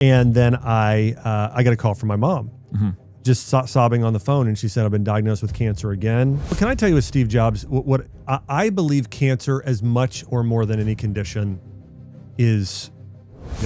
And then I got a call from my mom, just sobbing on the phone. And she said, I've been diagnosed with cancer again. But can I tell you with Steve Jobs, what I believe cancer as much or more than any condition is.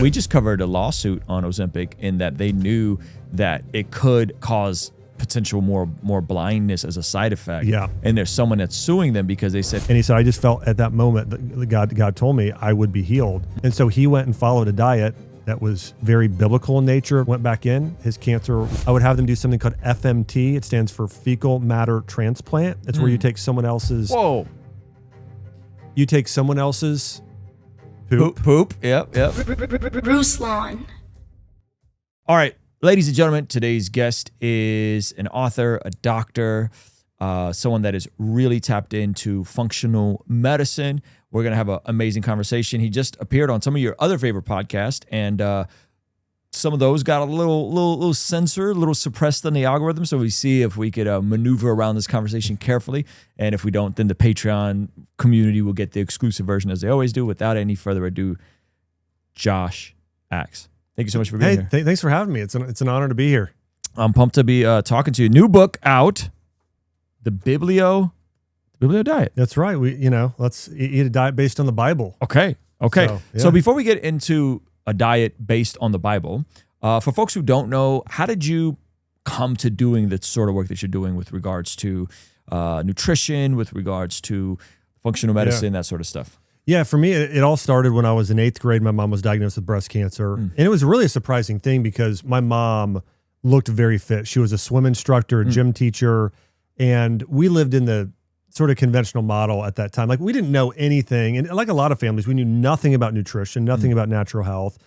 We just covered a lawsuit on Ozempic in that they knew that it could cause potential more blindness as a side effect. Yeah. And there's someone that's suing them because they said, and he said, I just felt at that moment that God told me I would be healed. And so he went and followed a diet that was very biblical in nature, went back in. His cancer, I would have them do something called FMT. It stands for fecal matter transplant. It's where you take someone else's. Whoa. You take someone else's Poop. Yep. Ruslan. All right, ladies and gentlemen, today's guest is an author, a doctor, someone that is really tapped into functional medicine. We're going to have an amazing conversation. He just appeared on some of your other favorite podcasts, and some of those got a little censored, a little suppressed in the algorithm. So we see if we could maneuver around this conversation carefully. And if we don't, then the Patreon community will get the exclusive version as they always do. Without any further ado, Josh Axe. Thank you so much for being here. Thanks for having me. It's an honor to be here. I'm pumped to be talking to you. New book out, The Biblio Diet. That's right. Let's eat a diet based on the Bible. Okay. So before we get into a diet based on the Bible, for folks who don't know, how did you come to doing the sort of work that you're doing with regards to nutrition, with regards to functional medicine, that sort of stuff? Yeah, for me, it all started when I was in 8th grade. My mom was diagnosed with breast cancer. And it was really a surprising thing because my mom looked very fit. She was a swim instructor, a gym teacher, and we lived in the sort of conventional model at that time. Like, we didn't know anything. And like a lot of families, we knew nothing about nutrition, nothing about natural health.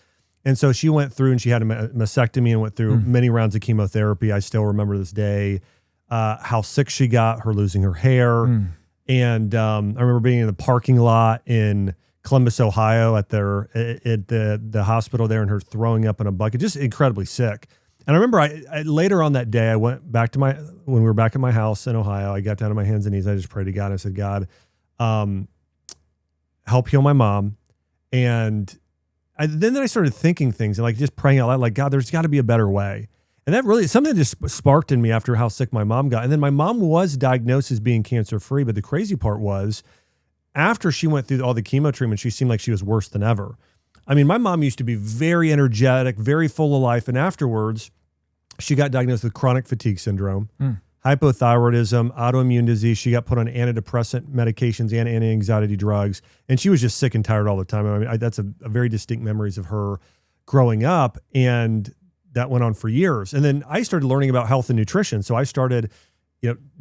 And so she went through and she had a mastectomy and went through many rounds of chemotherapy. I still remember this day, how sick she got, her losing her hair. And I remember being in the parking lot in Columbus, Ohio at the hospital there, and her throwing up in a bucket, just incredibly sick. And I remember I later on that day, I went back to when we were back at my house in Ohio, I got down on my hands and knees. I just prayed to God. I said, God, help heal my mom. And then I started thinking things and like just praying out loud, like, God, there's got to be a better way. And that really, something just sparked in me after how sick my mom got. And then my mom was diagnosed as being cancer-free. But the crazy part was, after she went through all the chemo treatment, she seemed like she was worse than ever. I mean, my mom used to be very energetic, very full of life. And afterwards, she got diagnosed with chronic fatigue syndrome, hypothyroidism, autoimmune disease. She got put on antidepressant medications and anti-anxiety drugs. And she was just sick and tired all the time. I mean, that's a very distinct memories of her growing up. And that went on for years. And then I started learning about health and nutrition. So I started,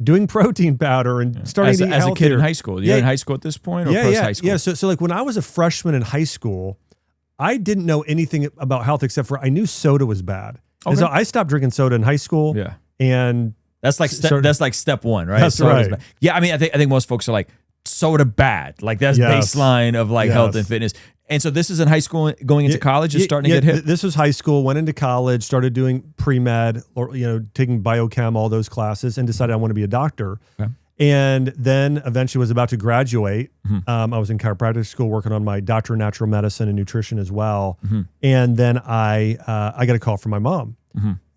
doing protein powder and starting to eat as a kid in healthier. high school. You're in high school at this point, or post high school? Yeah. So like when I was a freshman in high school, I didn't know anything about health except for I knew soda was bad. Okay. And so I stopped drinking soda in high school. Yeah. And that's like step one, right? That's Soda's right. bad. Yeah, I mean, I think most folks are like, soda bad. Like that's baseline of like health and fitness. And so this is in high school, going into college, just starting to get hit? This was high school, went into college, started doing pre-med, or taking biochem, all those classes, and decided I want to be a doctor. Okay. And then eventually was about to graduate. I was in chiropractic school working on my doctorate of natural medicine and nutrition as well. And then I got a call from my mom,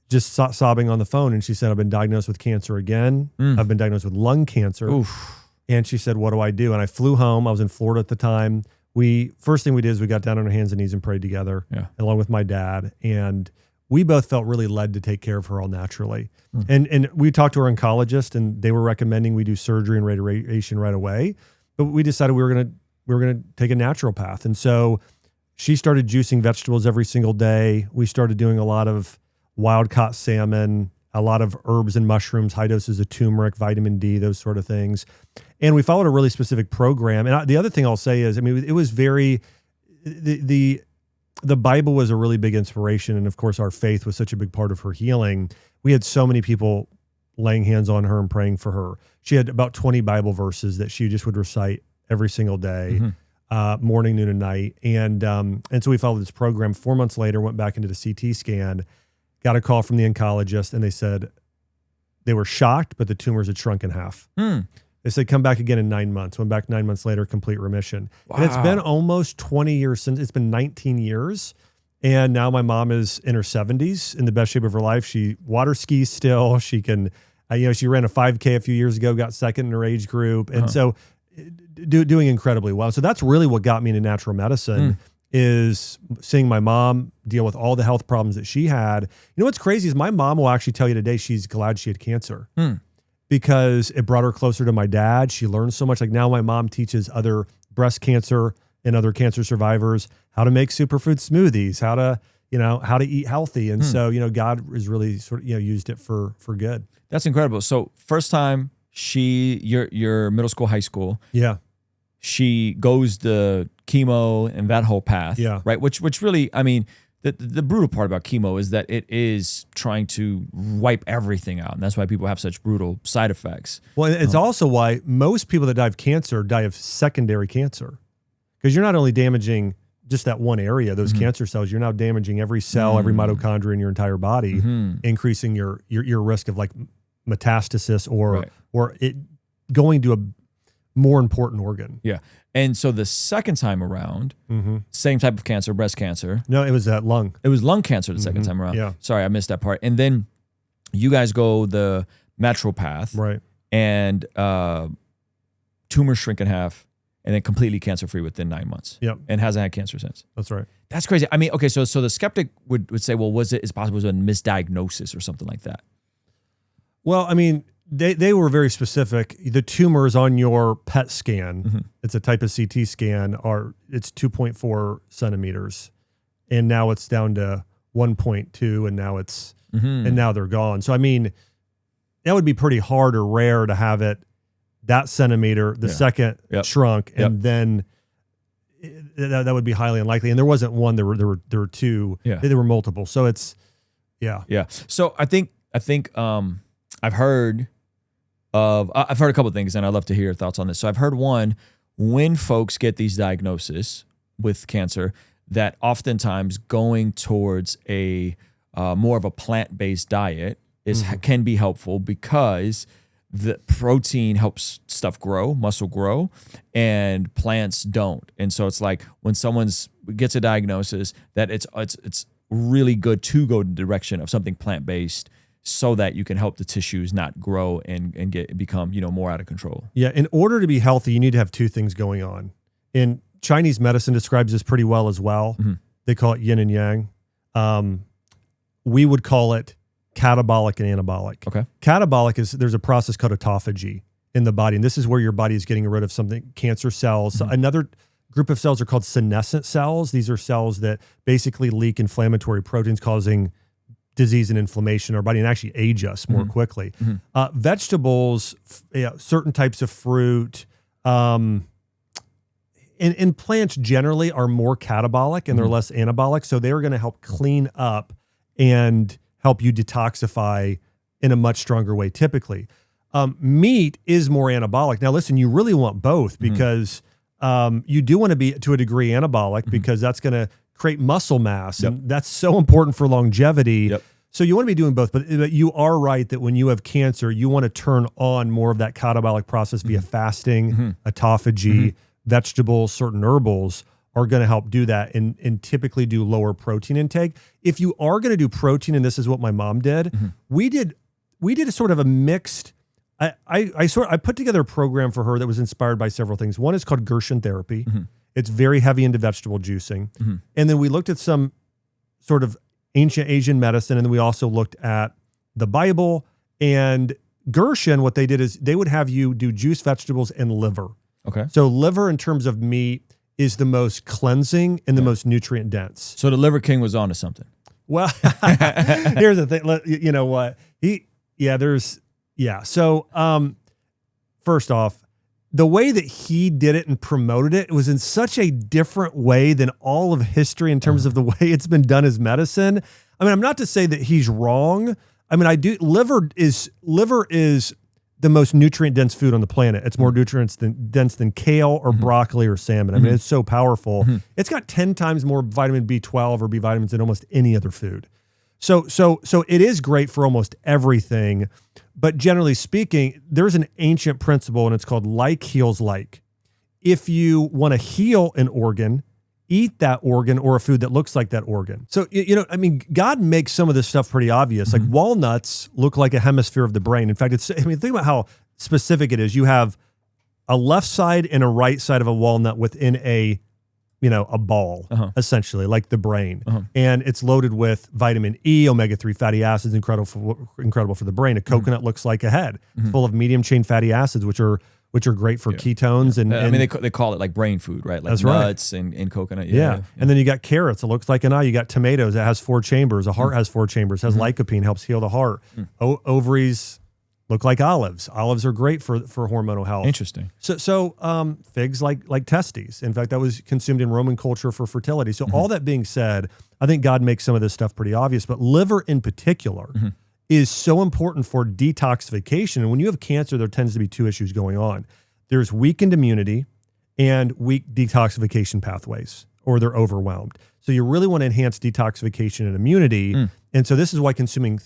just sobbing on the phone. And she said, I've been diagnosed with cancer again. I've been diagnosed with lung cancer. Oof. And she said, what do I do? And I flew home. I was in Florida at the time. First thing we did is we got down on our hands and knees and prayed together, along with my dad. And we both felt really led to take care of her all naturally. And we talked to our oncologist, and they were recommending we do surgery and radiation right away. But we decided we were gonna take a natural path. And so she started juicing vegetables every single day. We started doing a lot of wild caught salmon, a lot of herbs and mushrooms, high doses of turmeric, vitamin D, those sort of things. And we followed a really specific program. And the other thing I'll say is, I mean, it was very, the Bible was a really big inspiration. And of course, our faith was such a big part of her healing. We had so many people laying hands on her and praying for her. She had about 20 Bible verses that she just would recite every single day, morning, noon, and night. And so we followed this program. 4 months later, went back into the CT scan, got a call from the oncologist, and they said they were shocked, but the tumors had shrunk in half. They said, come back again in 9 months. Went back 9 months later, complete remission. Wow. And it's been almost 20 years since. It's been 19 years. And now my mom is in her 70s, in the best shape of her life. She water skis still. She can, she ran a 5K a few years ago, got second in her age group. And so doing incredibly well. So that's really what got me into natural medicine is seeing my mom deal with all the health problems that she had. You know, what's crazy is my mom will actually tell you today she's glad she had cancer because it brought her closer to my dad. She learned so much. Like now my mom teaches other breast cancer and other cancer survivors how to make superfood smoothies, how to eat healthy. And so, God has really sort of, used it for good. That's incredible. So first time your middle school, high school. Yeah. She goes the chemo and that whole path. Yeah. Right. Which really, I mean, the brutal part about chemo is that it is trying to wipe everything out. And that's why people have such brutal side effects. Well, it's also why most people that die of cancer die of secondary cancer. Because you're not only damaging just that one area, those cancer cells, you're now damaging every cell, every mitochondria in your entire body, increasing your risk of like metastasis or it going to a more important organ. Yeah. And so the second time around, same type of cancer, breast cancer. No, it was lung. It was lung cancer the second time around. Yeah. Sorry, I missed that part. And then you guys go the natural path. Right. And tumors shrink in half and then completely cancer-free within 9 months. Yep. And hasn't had cancer since. That's right. That's crazy. I mean, okay, so the skeptic would say, well, is it possible it was a misdiagnosis or something like that? Well, I mean, they were very specific. The tumors on your PET scan, it's a type of CT scan, it's 2.4 centimeters. And now it's down to 1.2 and now it's and now they're gone. So I mean, that would be pretty hard or rare to have it that centimeter, the second shrunk, and then that would be highly unlikely. And there wasn't one, there were two. Yeah. There were multiple. So it's Yeah. So I think I've heard a couple of things, and I'd love to hear your thoughts on this. So I've heard one, when folks get these diagnoses with cancer, that oftentimes going towards a more of a plant-based diet can be helpful because the protein helps stuff grow, muscle grow, and plants don't. And so it's like when someone gets a diagnosis, that it's really good to go in the direction of something plant-based, so that you can help the tissues not grow and become more out of control. Yeah, in order to be healthy, you need to have two things going on. And Chinese medicine describes this pretty well as well. They call it yin and yang. We would call it catabolic and anabolic. Okay. Catabolic is there's a process called autophagy in the body, and this is where your body is getting rid of something, cancer cells. So another group of cells are called senescent cells. These are cells that basically leak inflammatory proteins, causing disease and inflammation in our body and actually age us more quickly. Vegetables, certain types of fruit, and plants generally are more catabolic and they're less anabolic. So they're going to help clean up and help you detoxify in a much stronger way typically. Meat is more anabolic. Now listen, you really want both because you do want to be to a degree anabolic because that's going to create muscle mass. And that's so important for longevity. So you want to be doing both, but you are right that when you have cancer, you want to turn on more of that catabolic process via fasting, autophagy, vegetables, certain herbals are going to help do that and typically do lower protein intake. If you are going to do protein, and this is what my mom did, we did a sort of a mixed, I put together a program for her that was inspired by several things. One is called Gershon therapy. It's very heavy into vegetable juicing. And then we looked at some sort of ancient Asian medicine, and then we also looked at the Bible. And Gershon, what they did is they would have you do juice vegetables and liver. Okay. So liver in terms of meat is the most cleansing and the most nutrient dense. So the Liver King was onto something. Well, here's the thing. You know what? So first off, the way that he did it and promoted it was in such a different way than all of history in terms of the way it's been done as medicine. I mean, I'm not to say that he's wrong. I mean, liver is the most nutrient dense food on the planet. It's more nutrients dense than kale or broccoli or salmon. I mean, it's so powerful. It's got 10 times more vitamin B12 or B vitamins than almost any other food. So it is great for almost everything. But generally speaking, there's an ancient principle and it's called like heals like. If you want to heal an organ, eat that organ or a food that looks like that organ. So, I mean, God makes some of this stuff pretty obvious. Like walnuts look like a hemisphere of the brain. In fact, think about how specific it is. You have a left side and a right side of a walnut within a ball, essentially, like the brain. And it's loaded with vitamin E, omega-3 fatty acids, incredible for the brain. A coconut looks like a head. It's full of medium-chain fatty acids, which are great for ketones. And I mean, they call it like brain food, right? Like nuts and coconut. Yeah. And then you got carrots. It looks like an eye. You got tomatoes. It has 4 chambers. A heart has 4 chambers. It has lycopene, helps heal the heart. Ovaries look like olives. Olives are great for hormonal health. Interesting. So figs like testes. In fact, that was consumed in Roman culture for fertility. So all that being said, I think God makes some of this stuff pretty obvious, but liver in particular is so important for detoxification. And when you have cancer, there tends to be 2 issues going on. There's weakened immunity and weak detoxification pathways, or they're overwhelmed. So you really want to enhance detoxification and immunity. And so this is why consuming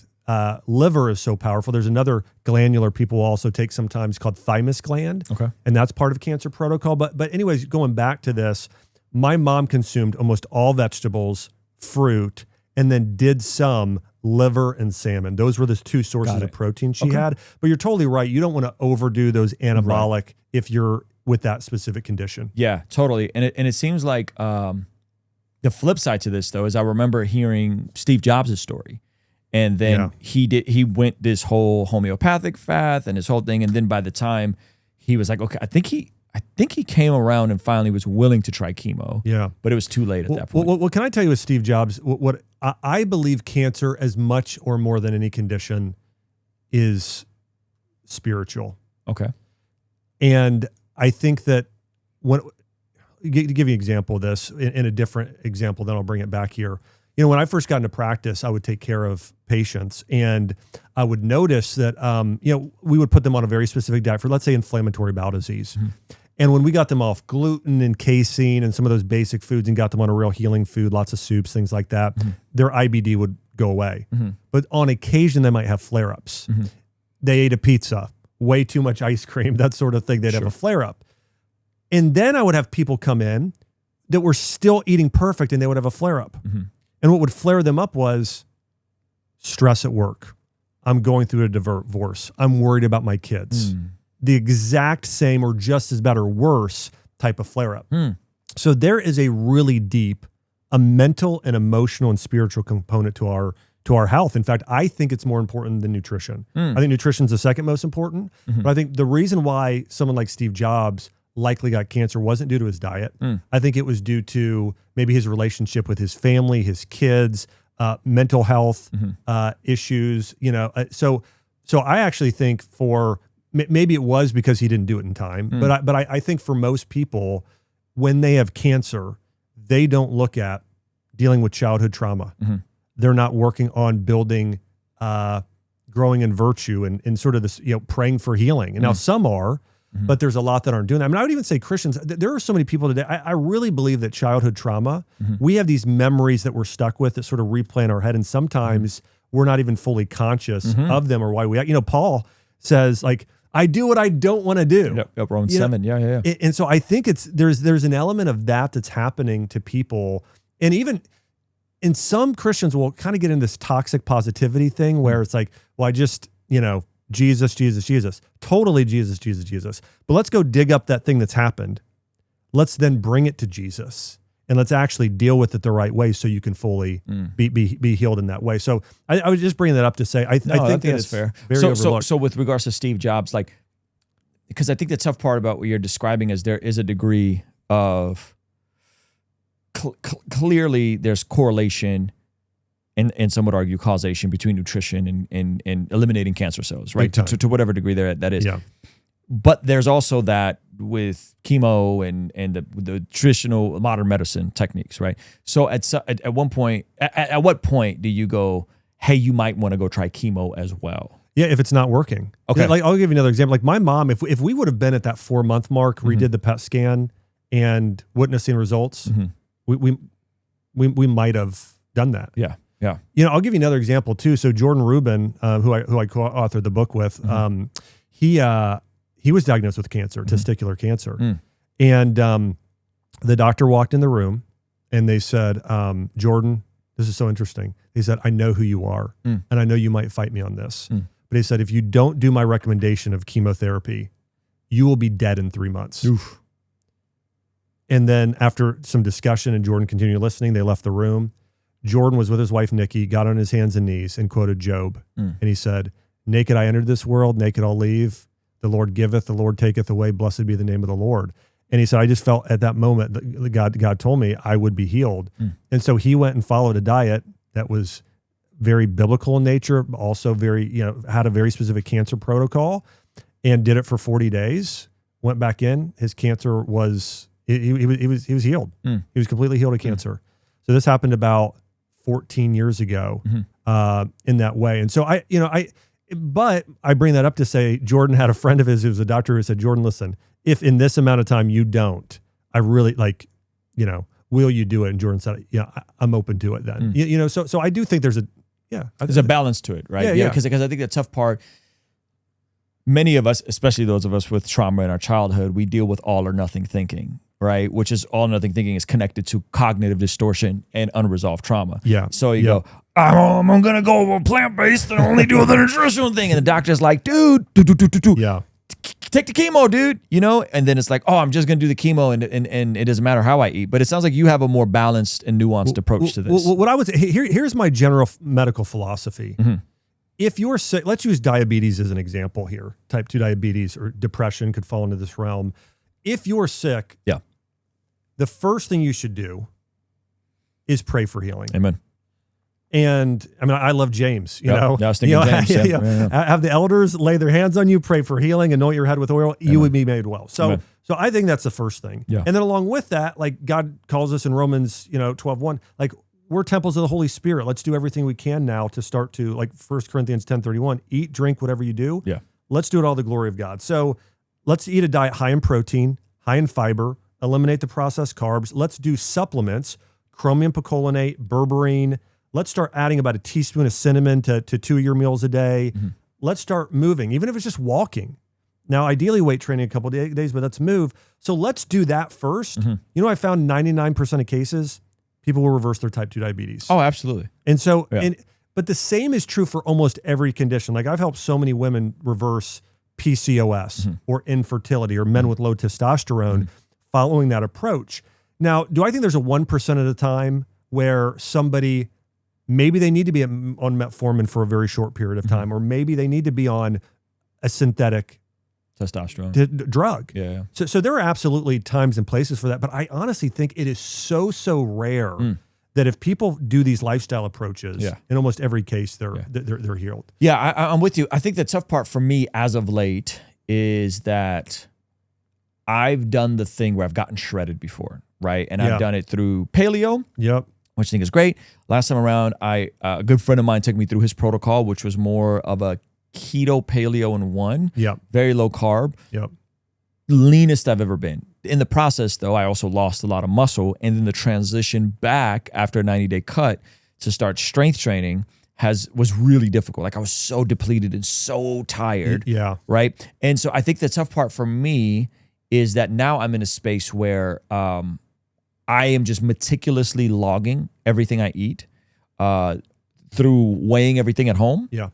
liver is so powerful. There's another glandular people also take sometimes called thymus gland. Okay. And that's part of cancer protocol. But anyways, going back to this, my mom consumed almost all vegetables, fruit, and then did some liver and salmon. Those were the 2 sources of protein she had. But you're totally right. You don't want to overdo those anabolic if you're with that specific condition. Yeah, totally. And it seems like the flip side to this, though, is I remember hearing Steve Jobs' story. And then he went this whole homeopathic path and this whole thing. And then by the time he was like, okay, I think he came around and finally was willing to try chemo. Yeah. But it was too late at that point. Well, can I tell you with Steve Jobs, what I believe cancer, as much or more than any condition, is spiritual. Okay. And I think that to give you an example of this, in a different example, then I'll bring it back here. When I first got into practice, I would take care of patients, and I would notice that, we would put them on a very specific diet for, let's say, inflammatory bowel disease. And when we got them off gluten and casein and some of those basic foods and got them on a real healing food, lots of soups, things like that, their IBD would go away. But on occasion, they might have flare-ups. They ate a pizza, way too much ice cream, that sort of thing. They'd have a flare-up. And then I would have people come in that were still eating perfect, and they would have a flare-up. And what would flare them up was stress at work. I'm going through a divorce. I'm worried about my kids. The exact same or just as bad or worse type of flare-up. So there is a really deep, a mental and emotional and spiritual component to our health. In fact, I think it's more important than nutrition. I think nutrition is the second most important. But I think the reason why someone like Steve Jobs likely got cancer wasn't due to his diet. I think it was due to maybe his relationship with his family, his kids, mental health issues. So I actually think maybe it was because he didn't do it in time. But I think for most people, when they have cancer, they don't look at dealing with childhood trauma. They're not working on building, growing in virtue and sort of this, praying for healing. And now some are. But there's a lot that aren't doing that. I mean, I would even say Christians, there are so many people today. I really believe that childhood trauma, we have these memories that we're stuck with that sort of replay in our head. And sometimes we're not even fully conscious of them or why we act. Paul says, like, I do what I don't want to do. Yep, Romans 7. Yeah. And so I think there's an element of that's happening to people. And even in some Christians will kind of get in this toxic positivity thing where it's like, well, I just, Jesus. Totally Jesus. But let's go dig up that thing that's happened. Let's then bring it to Jesus and let's actually deal with it the right way so you can fully be healed in that way. So I was just bringing that up to say, I think that's fair. Very overlooked. So with regards to Steve Jobs, because I think the tough part about what you're describing is there is a degree of clearly there's correlation and some would argue causation between nutrition and eliminating cancer cells, right? To whatever degree that is. Yeah. But there's also that with chemo and the traditional modern medicine techniques, right? So at one point, at what point do you go, hey, you might want to go try chemo as well? Yeah, if it's not working. Okay. Like, I'll give you another example. Like my mom, if we would have been at that 4-month mark, redid the PET scan and witnessing results, we might have done that. Yeah. Yeah. I'll give you another example too. So Jordan Rubin, who I co-authored the book with, he was diagnosed with cancer, testicular cancer. And the doctor walked in the room and they said, Jordan, this is so interesting. They said, I know who you are, and I know you might fight me on this. But they said, if you don't do my recommendation of chemotherapy, you will be dead in 3 months. Oof. And then after some discussion and Jordan continued listening, they left the room. Jordan was with his wife, Nikki, got on his hands and knees and quoted Job. And he said, naked I entered this world, naked I'll leave. The Lord giveth, the Lord taketh away. Blessed be the name of the Lord. And he said, I just felt at that moment that God told me I would be healed. And so he went and followed a diet that was very biblical in nature, but also very, had a very specific cancer protocol, and did it for 40 days, went back in. His cancer was, he was healed. He was completely healed of cancer. So this happened about 14 years ago in that way. And so but I bring that up to say, Jordan had a friend of his who was a doctor who said, Jordan, listen, if in this amount of time you don't, I really will you do it? And Jordan said, yeah, I'm open to it then. So I do think there's a balance to it, right? Yeah. Because I think the tough part, many of us, especially those of us with trauma in our childhood, we deal with all or nothing thinking, right? Which is all or nothing thinking is connected to cognitive distortion and unresolved trauma. Yeah. So you go, I'm going to go plant-based and only do the nutritional thing. And the doctor's like, dude, yeah, take the chemo, dude, and then it's like, oh, I'm just going to do the chemo and it doesn't matter how I eat. But it sounds like you have a more balanced and nuanced approach to this. What I would say, here's my general medical philosophy. If you're sick, let's use diabetes as an example here. Type 2 diabetes or depression could fall into this realm. If you're sick, the first thing you should do is pray for healing. Amen. And I mean, I love James, I was thinking James. Have the elders lay their hands on you, pray for healing, anoint your head with oil, you would be made well. So I think that's the first thing. Yeah. And then along with that, like God calls us in Romans, 12:1, like we're temples of the Holy Spirit. Let's do everything we can now to start to, like 1 Corinthians 10:31, eat, drink, whatever you do. Yeah. Let's do it all the glory of God. So let's eat a diet high in protein, high in fiber, eliminate the processed carbs. Let's do supplements, chromium picolinate, berberine. Let's start adding about a teaspoon of cinnamon to 2 of your meals a day. Let's start moving, even if it's just walking. Now, ideally weight training a couple of days, but let's move. So let's do that first. I found 99% of cases, people will reverse their type 2 diabetes. Oh, absolutely. And so, but the same is true for almost every condition. Like I've helped so many women reverse PCOS or infertility or men with low testosterone following that approach. Now, do I think there's a 1% of the time where somebody, maybe they need to be on metformin for a very short period of time, or maybe they need to be on a synthetic testosterone drug. Yeah. So there are absolutely times and places for that, but I honestly think it is so rare that if people do these lifestyle approaches, in almost every case, they're healed. Yeah, I'm with you. I think the tough part for me as of late is that I've done the thing where I've gotten shredded before, right? And I've done it through paleo. Yep. Which I think is great. Last time around, a good friend of mine took me through his protocol, which was more of a keto paleo in one. Yep. Very low carb. Yep. Leanest I've ever been. In the process, though, I also lost a lot of muscle. And then the transition back after a 90-day cut to start strength training was really difficult. Like I was so depleted and so tired. Yeah. Right. And so I think the tough part for me is that now I'm in a space where I am just meticulously logging everything I eat through weighing everything at home. Yeah.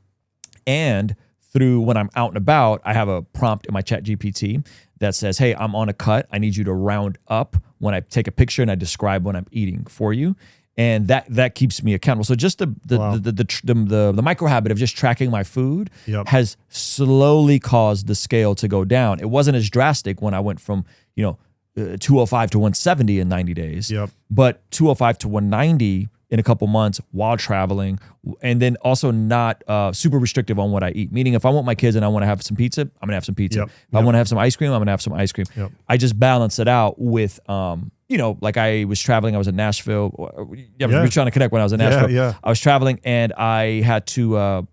And through when I'm out and about, I have a prompt in my chat GPT that says, hey, I'm on a cut. I need you to round up when I take a picture and I describe what I'm eating for you. And that keeps me accountable. So just the micro habit of just tracking my food has slowly caused the scale to go down. It wasn't as drastic when I went from, 205 to 170 in 90 days, but 205 to 190 in a couple months while traveling, and then also not super restrictive on what I eat. Meaning if I want my kids and I want to have some pizza, I'm going to have some pizza. If I want to have some ice cream, I'm going to have some ice cream. I just balance it out with, like I was traveling, I was in Nashville. We were trying to connect when I was in Nashville. I was traveling and I had to,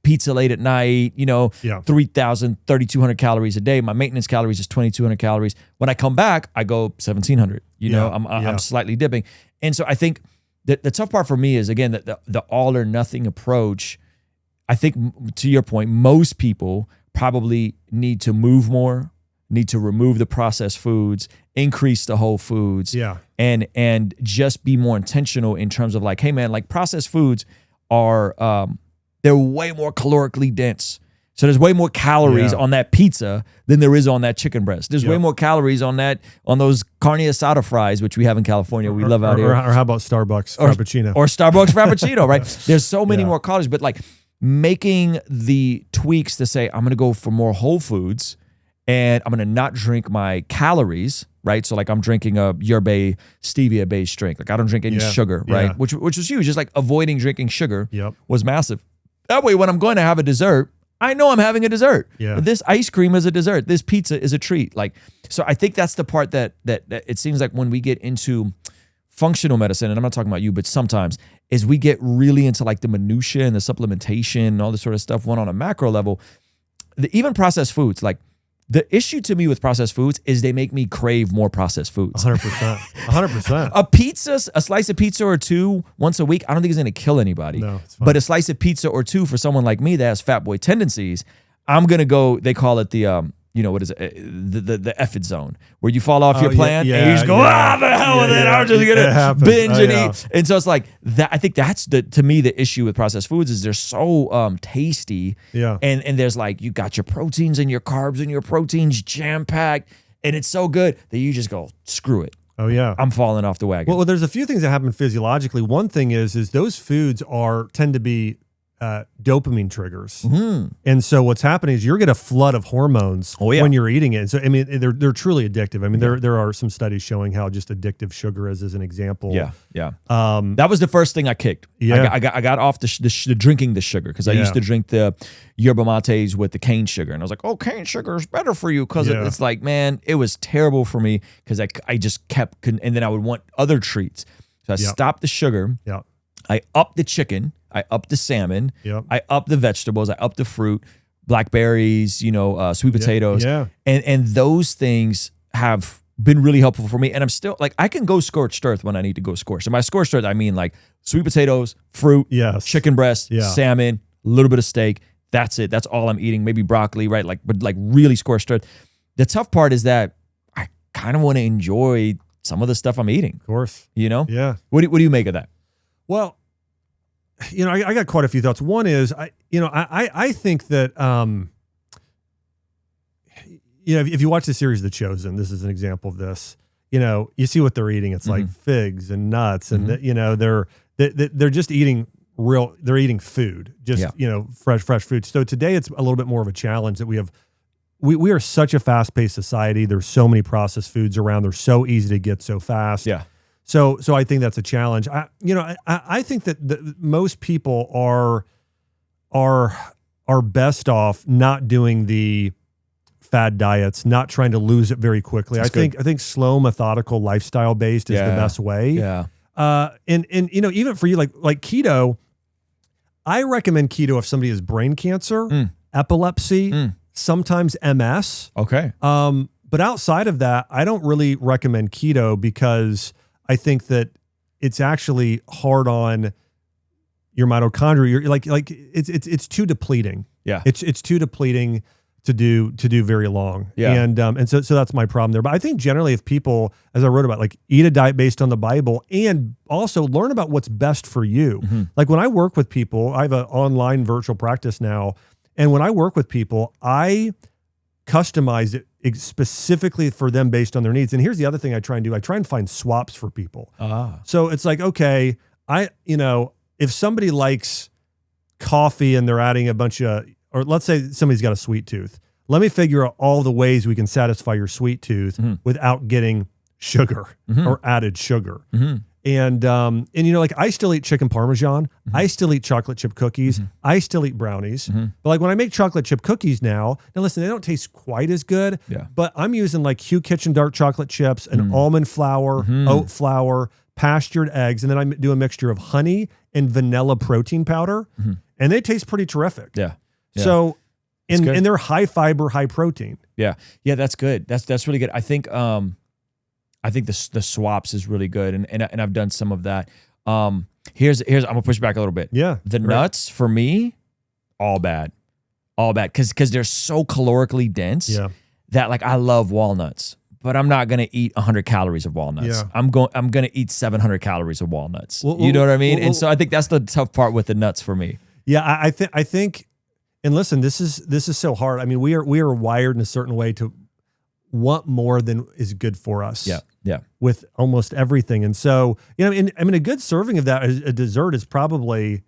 pizza late at night, 3,000, 3,200 calories a day. My maintenance calories is 2,200 calories. When I come back, I go 1,700, I'm slightly dipping. And so I think that the tough part for me is, again, the all or nothing approach. I think, to your point, most people probably need to move more need to remove the processed foods, increase the whole foods, and just be more intentional in terms of like, hey man, like processed foods are they're way more calorically dense. So there's way more calories on that pizza than there is on that chicken breast. There's way more calories on those carne asada fries, which we have in California. We love out here. Or how about Starbucks Frappuccino? Or Starbucks Frappuccino, right? There's so many more calories, but like making the tweaks to say, I'm going to go for more whole foods and I'm going to not drink my calories, right? So like I'm drinking a yerba stevia-based drink. Like I don't drink any sugar, right? Which was huge. Just like avoiding drinking sugar was massive. That way, when I'm going to have a dessert, I know I'm having a dessert. Yeah. This ice cream is a dessert. This pizza is a treat. Like, so I think that's the part that it seems like when we get into functional medicine, and I'm not talking about you, but sometimes, is we get really into like the minutia and the supplementation and all this sort of stuff. One on a macro level, even processed foods, like the issue to me with processed foods is they make me crave more processed foods. 100%. 100%. A pizza, a slice of pizza or two once a week, I don't think it's going to kill anybody. No, it's fine. But a slice of pizza or two for someone like me that has fat boy tendencies, I'm going to go, they call it the, what is it? The effort zone, where you fall off your plan and you just go, the hell with it. I'm just going to binge and eat. And so it's like that. I think that's to me, the issue with processed foods is they're so tasty. Yeah. And there's like, you got your proteins and your carbs and your proteins jam packed, and it's so good that you just go, screw it. Oh yeah. I'm falling off the wagon. Well, there's a few things that happen physiologically. One thing is those foods tend to be dopamine triggers. And so what's happening is you're getting a flood of hormones when you're eating it. And so, I mean, they're truly addictive. I mean, there are some studies showing how just addictive sugar is as an example. Yeah. That was the first thing I kicked. Yeah. I got off the drinking the sugar, because I used to drink the yerba mates with the cane sugar. And I was like, oh, cane sugar is better for you. Because it's like, man, it was terrible for me, because I just kept, and then I would want other treats. So I stopped the sugar. Yeah. I upped the chicken. I upped the salmon. Yep. I upped the vegetables. I upped the fruit, blackberries, sweet potatoes. Yeah. And those things have been really helpful for me. And I'm still like, I can go scorched earth when I need to go scorched. And by scorched earth, I mean like sweet potatoes, fruit, chicken breast, salmon, a little bit of steak. That's it. That's all I'm eating. Maybe broccoli, right? But really scorched earth. The tough part is that I kind of want to enjoy some of the stuff I'm eating. Of course. Yeah. What do you make of that? Well, I got quite a few thoughts. One is, I think that, if you watch the series The Chosen, this is an example of this. You see what they're eating. It's like figs and nuts, and they're just eating they're eating food, just fresh food. So today it's a little bit more of a challenge that we are such a fast-paced society. There's so many processed foods around. They're so easy to get so fast. Yeah. So I think that's a challenge. I think that most people are best off not doing the fad diets, not trying to lose it very quickly. I think slow, methodical, lifestyle based is the best way. Yeah. And even for you, like keto, I recommend keto if somebody has brain cancer, epilepsy, sometimes MS. Okay. But outside of that, I don't really recommend keto, because I think that it's actually hard on your mitochondria. You're like it's too depleting. Yeah, it's too depleting to do very long. Yeah, and so that's my problem there. But I think generally, if people, as I wrote about, like eat a diet based on the Bible, and also learn about what's best for you. Like when I work with people, I have an online virtual practice now, and when I work with people, I customize it specifically for them based on their needs. And here's the other thing I try and do. I try and find swaps for people. So it's like, okay, if somebody likes coffee and they're adding a bunch of, or let's say somebody's got a sweet tooth, let me figure out all the ways we can satisfy your sweet tooth without getting sugar or added sugar. And like I still eat chicken Parmesan. I still eat chocolate chip cookies. I still eat brownies. But like when I make chocolate chip cookies now listen, they don't taste quite as good, but I'm using like Hugh Kitchen dark chocolate chips and almond flour, oat flour, pastured eggs. And then I do a mixture of honey and vanilla protein powder, and they taste pretty terrific. Yeah. So, and they're high fiber, high protein. Yeah. Yeah. That's good. That's really good. I think the swaps is really good, and I've done some of that. Here's I'm gonna push back a little bit. Yeah, the nuts for me, all bad, because they're so calorically dense that like I love walnuts, but I'm not gonna eat 100 calories of walnuts. Yeah. I'm gonna eat 700 calories of walnuts. You know what I mean? And so I think that's the tough part with the nuts for me. Yeah, I think, and listen, this is so hard. I mean, we are wired in a certain way to want more than is good for us. Yeah. Yeah. With almost everything. And so, you know, I mean, a good serving of that, a dessert is probably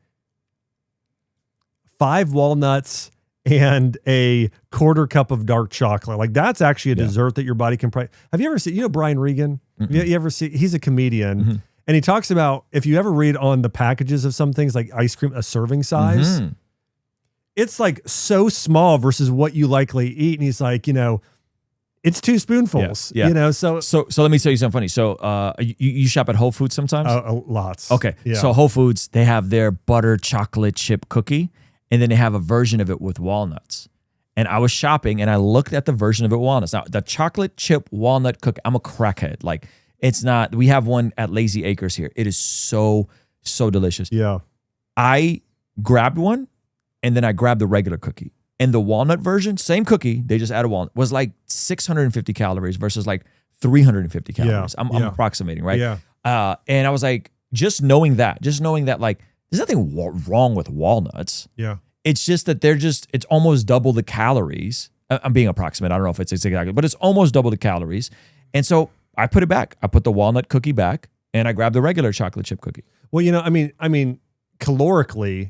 5 walnuts and a quarter cup of dark chocolate. Like that's actually a dessert that your body can probably. Have you ever seen, you know, Brian Regan? You ever see, he's a comedian and he talks about, if you ever read on the packages of some things like ice cream, a serving size, it's like so small versus what you likely eat. And he's like, you know, it's 2 spoonfuls, you know? So let me tell you something funny. So you shop at Whole Foods sometimes? Lots. Okay. Yeah. So Whole Foods, they have their butter chocolate chip cookie, and then they have a version of it with walnuts. And I was shopping and I looked at the version of it with walnuts. Now, the chocolate chip walnut cookie, I'm a crackhead. Like it's not, we have one at Lazy Acres here. It is so delicious. Yeah. I grabbed one and then I grabbed the regular cookie. And the walnut version, same cookie, they just added walnut, was like 650 calories versus like 350 calories. I'm approximating, right? Yeah. And I was like, just knowing that like, there's nothing wrong with walnuts. Yeah. It's just that it's almost double the calories. I'm being approximate. I don't know if it's exactly, but it's almost double the calories. And so I put it back. I put the walnut cookie back and I grabbed the regular chocolate chip cookie. Well, you know, I mean, calorically,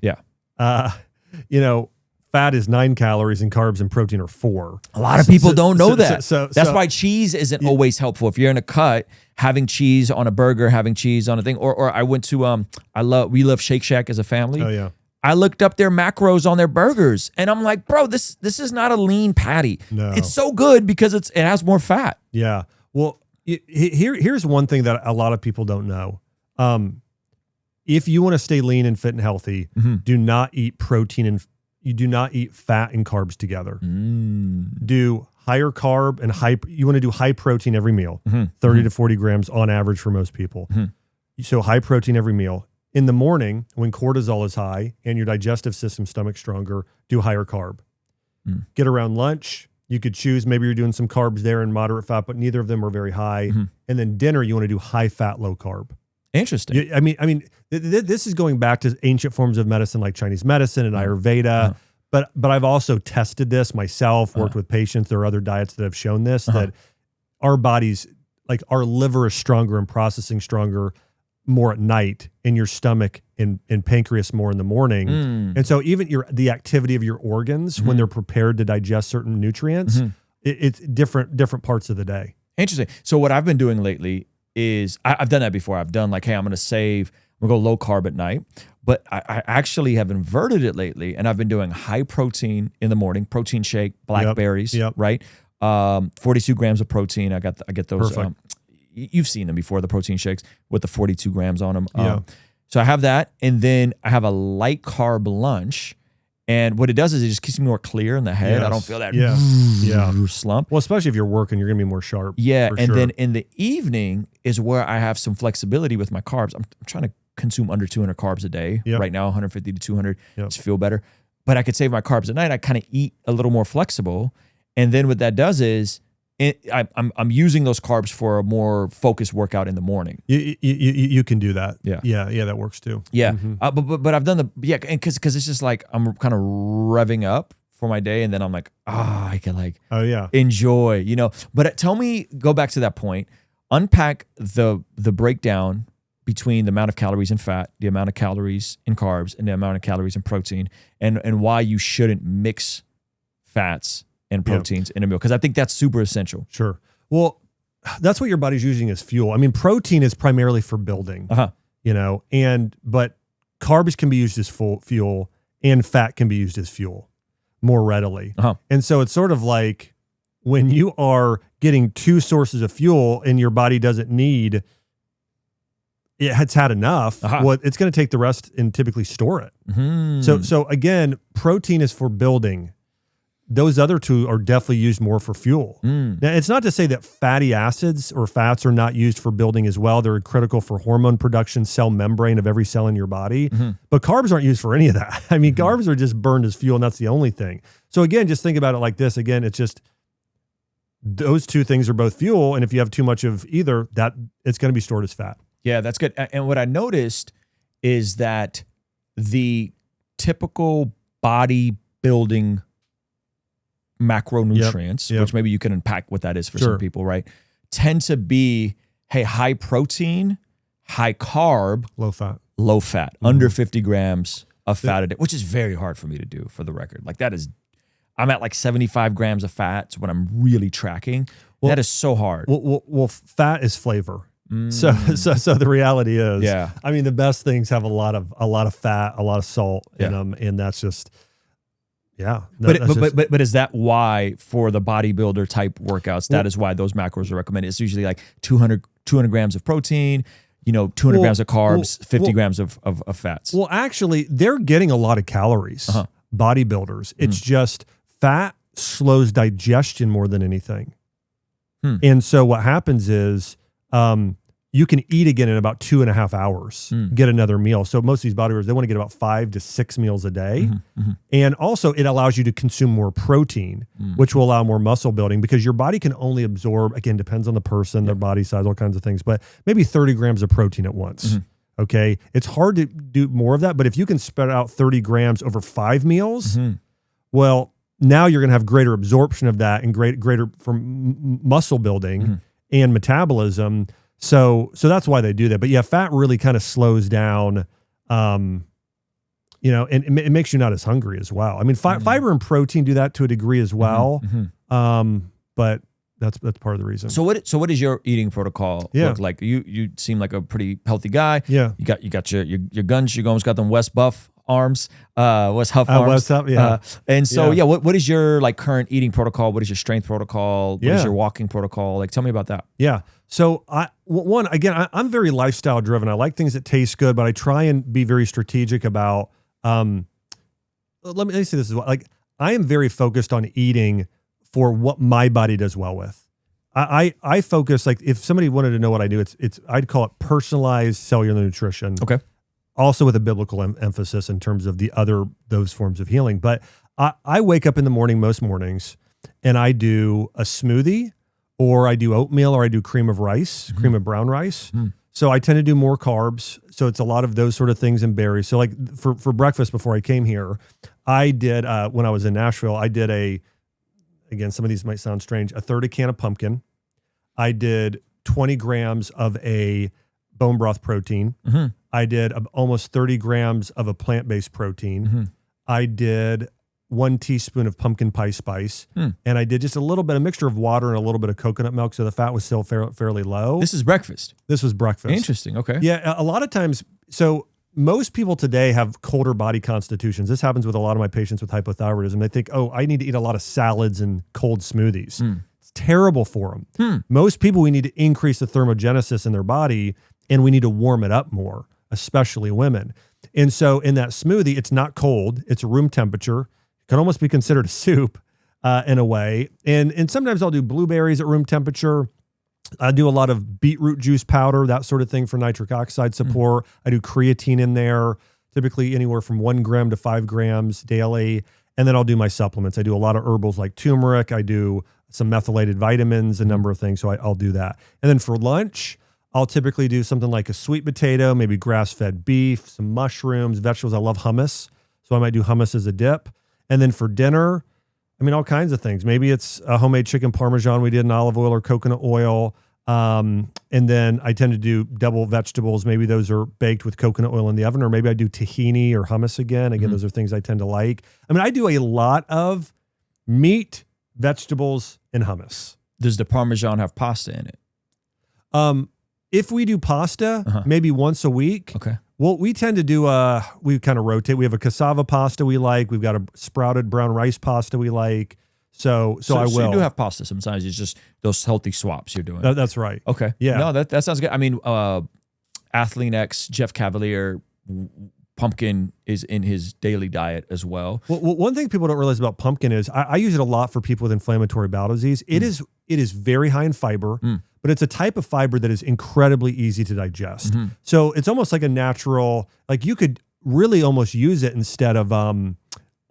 you know, fat is 9 calories and carbs and protein are 4. A lot of people don't know that. So that's why cheese isn't always helpful. If you're in a cut, having cheese on a burger, having cheese on a thing, or I went to we love Shake Shack as a family. Oh yeah. I looked up their macros on their burgers and I'm like, bro, this is not a lean patty. No. It's so good because it has more fat. Yeah. Well, here's one thing that a lot of people don't know. If you want to stay lean and fit and healthy, do not eat protein and you do not eat fat and carbs together. Do higher carb and you want to do high protein every meal, 30 to 40 grams on average for most people. So high protein every meal. In the morning, when cortisol is high and your digestive system, stomach stronger, do higher carb. Get around lunch. You could choose, maybe you're doing some carbs there and moderate fat, but neither of them are very high. And then dinner, you want to do high fat, low carb. Interesting. I mean, this is going back to ancient forms of medicine like Chinese medicine and Ayurveda. But I've also tested this myself, worked with patients. There are other diets that have shown this, that our bodies, like our liver is stronger and processing stronger more at night, and your stomach and pancreas more in the morning. And so even the activity of your organs when they're prepared to digest certain nutrients, it's different parts of the day. Interesting. So what I've been doing lately is I've done that before. I've done like, hey, I'm going to go low carb at night, but I actually have inverted it lately, and I've been doing high protein in the morning, protein shake, blackberries, right? 42 grams of protein. I get those. You've seen them before, the protein shakes with the 42 grams on them. So I have that, and then I have a light carb lunch. And what it does is it just keeps me more clear in the head. I don't feel that slump. Well, especially if you're working, you're going to be more sharp. Yeah, and then in the evening is where I have some flexibility with my carbs. I'm trying to consume under 200 carbs a day. Right now, 150 to 200 to feel better. But I could save my carbs at night. I kind of eat a little more flexible. And then what that does is I'm using those carbs for a more focused workout in the morning. You can do that. Yeah, that works too. Yeah, but I've done because it's just like I'm kind of revving up for my day, and then I'm like, I can enjoy, you know. But tell me, go back to that point, unpack the breakdown between the amount of calories in fat, the amount of calories in carbs, and the amount of calories in protein, and why you shouldn't mix fats and proteins in a meal, because I think that's super essential. Sure. Well, that's what your body's using as fuel. I mean, protein is primarily for building, you know, but carbs can be used as fuel, and fat can be used as fuel more readily. And so it's sort of like when you are getting 2 sources of fuel and your body doesn't need, it's had enough, well, it's going to take the rest and typically store it. So again, protein is for building. Those other 2 are definitely used more for fuel. Now, it's not to say that fatty acids or fats are not used for building as well. They're critical for hormone production, cell membrane of every cell in your body. But carbs aren't used for any of that. I mean, carbs are just burned as fuel, and that's the only thing. So again, just think about it like this. Again, it's just those two things are both fuel. And if you have too much of either, that it's going to be stored as fat. Yeah, that's good. And what I noticed is that the typical bodybuilding macronutrients, which maybe you can unpack what that is for some people, right, tend to be, hey, high protein, high carb, low fat, under 50 grams of fat a day, which is very hard for me to do, for the record. Like that is, I'm at like 75 grams of fat when I'm really tracking. That is so hard. Well, fat is flavor. So the reality is, I mean, the best things have a lot of fat, a lot of salt in them, and that's just, But is that why for the bodybuilder type workouts, that is why those macros are recommended? It's usually like 200 grams of protein, 200 grams of carbs, 50 grams of fats. Well, actually, they're getting a lot of calories, bodybuilders. It's just fat slows digestion more than anything. And so what happens is you can eat again in about 2.5 hours, get another meal. So most of these bodybuilders, they want to get about 5 to 6 meals a day. And also it allows you to consume more protein, which will allow more muscle building, because your body can only absorb, again, depends on the person, their body size, all kinds of things, but maybe 30 grams of protein at once. Okay. It's hard to do more of that, but if you can spread out 30 grams over 5 meals, well, now you're going to have greater absorption of that and greater from muscle building and metabolism. So that's why they do that. But yeah, fat really kind of slows down, and it makes you not as hungry as well. I mean, fiber and protein do that to a degree as well. But that's part of the reason. So what is your eating protocol look like? You seem like a pretty healthy guy. Yeah. You got your guns. You almost got them West Buff arms, West Huff arms. West Huff, and so what is your like current eating protocol? What is your strength protocol? What is your walking protocol? Like, tell me about that. Yeah. So I'm very lifestyle driven. I like things that taste good, but I try and be very strategic about, let me say this as well. Like, I am very focused on eating for what my body does well with. I focus, like, if somebody wanted to know what I do, I'd call it personalized cellular nutrition. Okay. Also with a biblical emphasis in terms of those forms of healing. But I wake up in the morning, most mornings, and I do a smoothie, or I do oatmeal, or I do cream of rice, cream of brown rice. So I tend to do more carbs. So it's a lot of those sort of things and berries. So like for breakfast before I came here, I did, when I was in Nashville, I did again, some of these might sound strange, a third a can of pumpkin. I did 20 grams of a bone broth protein. I did almost 30 grams of a plant-based protein. I did 1 teaspoon of pumpkin pie spice, and I did just a little bit, a mixture of water and a little bit of coconut milk, so the fat was still fairly low. This is breakfast. This was breakfast. Interesting. Okay. Yeah, a lot of times. So most people today have colder body constitutions. This happens with a lot of my patients with hypothyroidism. They think, oh, I need to eat a lot of salads and cold smoothies. It's terrible for them. Most people, we need to increase the thermogenesis in their body, and we need to warm it up more, especially women. And so in that smoothie, it's not cold. It's room temperature. Can almost be considered a soup in a way. And sometimes I'll do blueberries at room temperature. I do a lot of beetroot juice powder, that sort of thing for nitric oxide support. I do creatine in there, typically anywhere from 1 gram to 5 grams daily. And then I'll do my supplements. I do a lot of herbals like turmeric. I do some methylated vitamins, a number of things. So I'll do that. And then for lunch, I'll typically do something like a sweet potato, maybe grass-fed beef, some mushrooms, vegetables. I love hummus. So I might do hummus as a dip. And then for dinner, I mean, all kinds of things. Maybe it's a homemade chicken parmesan we did in olive oil or coconut oil. And then I tend to do double vegetables. Maybe those are baked with coconut oil in the oven, or maybe I do tahini or hummus again. Again, those are things I tend to like. I mean, I do a lot of meat, vegetables, and hummus. Does the parmesan have pasta in it? If we do pasta, maybe once a week. Okay. Well, we tend to do, we kind of rotate. We have a cassava pasta we like. We've got a sprouted brown rice pasta we like. So I will. So you do have pasta sometimes. It's just those healthy swaps you're doing. That's right. Okay. Yeah. No, that sounds good. I mean, Athlean X, Jeff Cavalier, pumpkin is in his daily diet as well. Well, one thing people don't realize about pumpkin is I use it a lot for people with inflammatory bowel disease. It is very high in fiber, but it's a type of fiber that is incredibly easy to digest. So it's almost like a natural, like you could really almost use it instead of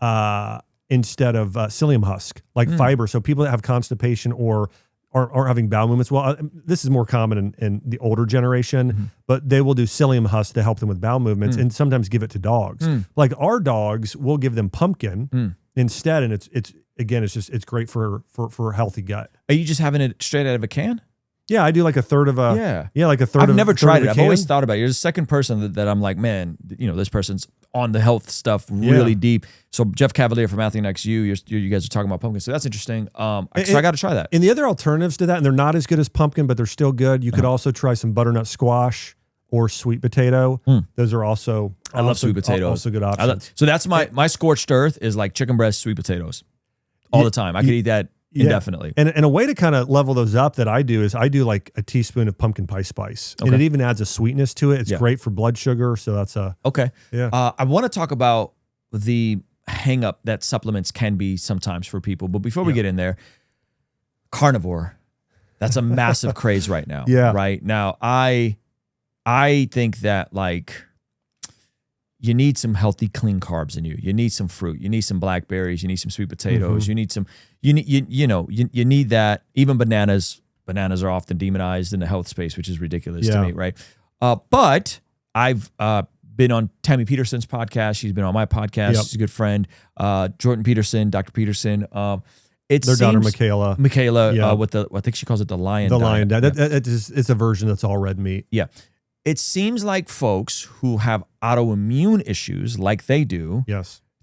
psyllium husk, like fiber. So people that have constipation or aren't having bowel movements. Well, this is more common in the older generation, but they will do psyllium husk to help them with bowel movements and sometimes give it to dogs. Like our dogs, we'll give them pumpkin instead, and it's great for healthy gut. Are you just having it straight out of a can? Yeah, I do like a third of a like a third. I've never tried it. I've always thought about it. You're the second person that I'm like, man, this person's on the health stuff really deep. So Jeff Cavalier from Athlete Next you guys are talking about pumpkin. So that's interesting. So I got to try that. And the other alternatives to that, and they're not as good as pumpkin, but they're still good. You could also try some butternut squash or sweet potato. Those are also I love sweet potatoes. Also good options. So that's my scorched earth is like chicken breast, sweet potatoes all the time. I could eat that indefinitely. And a way to kind of level those up that I do is I do like a teaspoon of pumpkin pie spice. And it even adds a sweetness to it. It's great for blood sugar. So that's okay. Yeah. I want to talk about the hang up that supplements can be sometimes for people. But before we get in there, carnivore, that's a massive craze right now. Yeah. Right now, I think that like you need some healthy, clean carbs in you. You need some fruit. You need some blackberries. You need some sweet potatoes. You need some. You need that. Even bananas. Bananas are often demonized in the health space, which is ridiculous to me, right? But I've been on Tammy Peterson's podcast. She's been on my podcast. She's a good friend. Jordan Peterson, Dr. Peterson. Their daughter Michaela. With I think she calls it the lion. The diet. lion diet. It's a version that's all red meat. Yeah. It seems like folks who have autoimmune issues like they do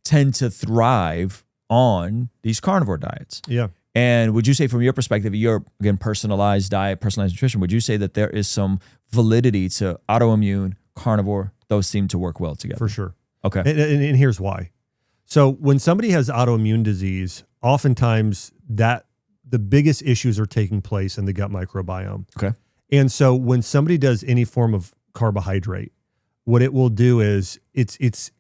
tend to thrive on these carnivore diets. Yeah. And would you say from your perspective, your, again, personalized diet, personalized nutrition, would you say that there is some validity to autoimmune, carnivore? Those seem to work well together. For sure. Okay. And here's why. So when somebody has autoimmune disease, oftentimes the biggest issues are taking place in the gut microbiome. Okay. And so when somebody does any form of carbohydrate, what it will do is it's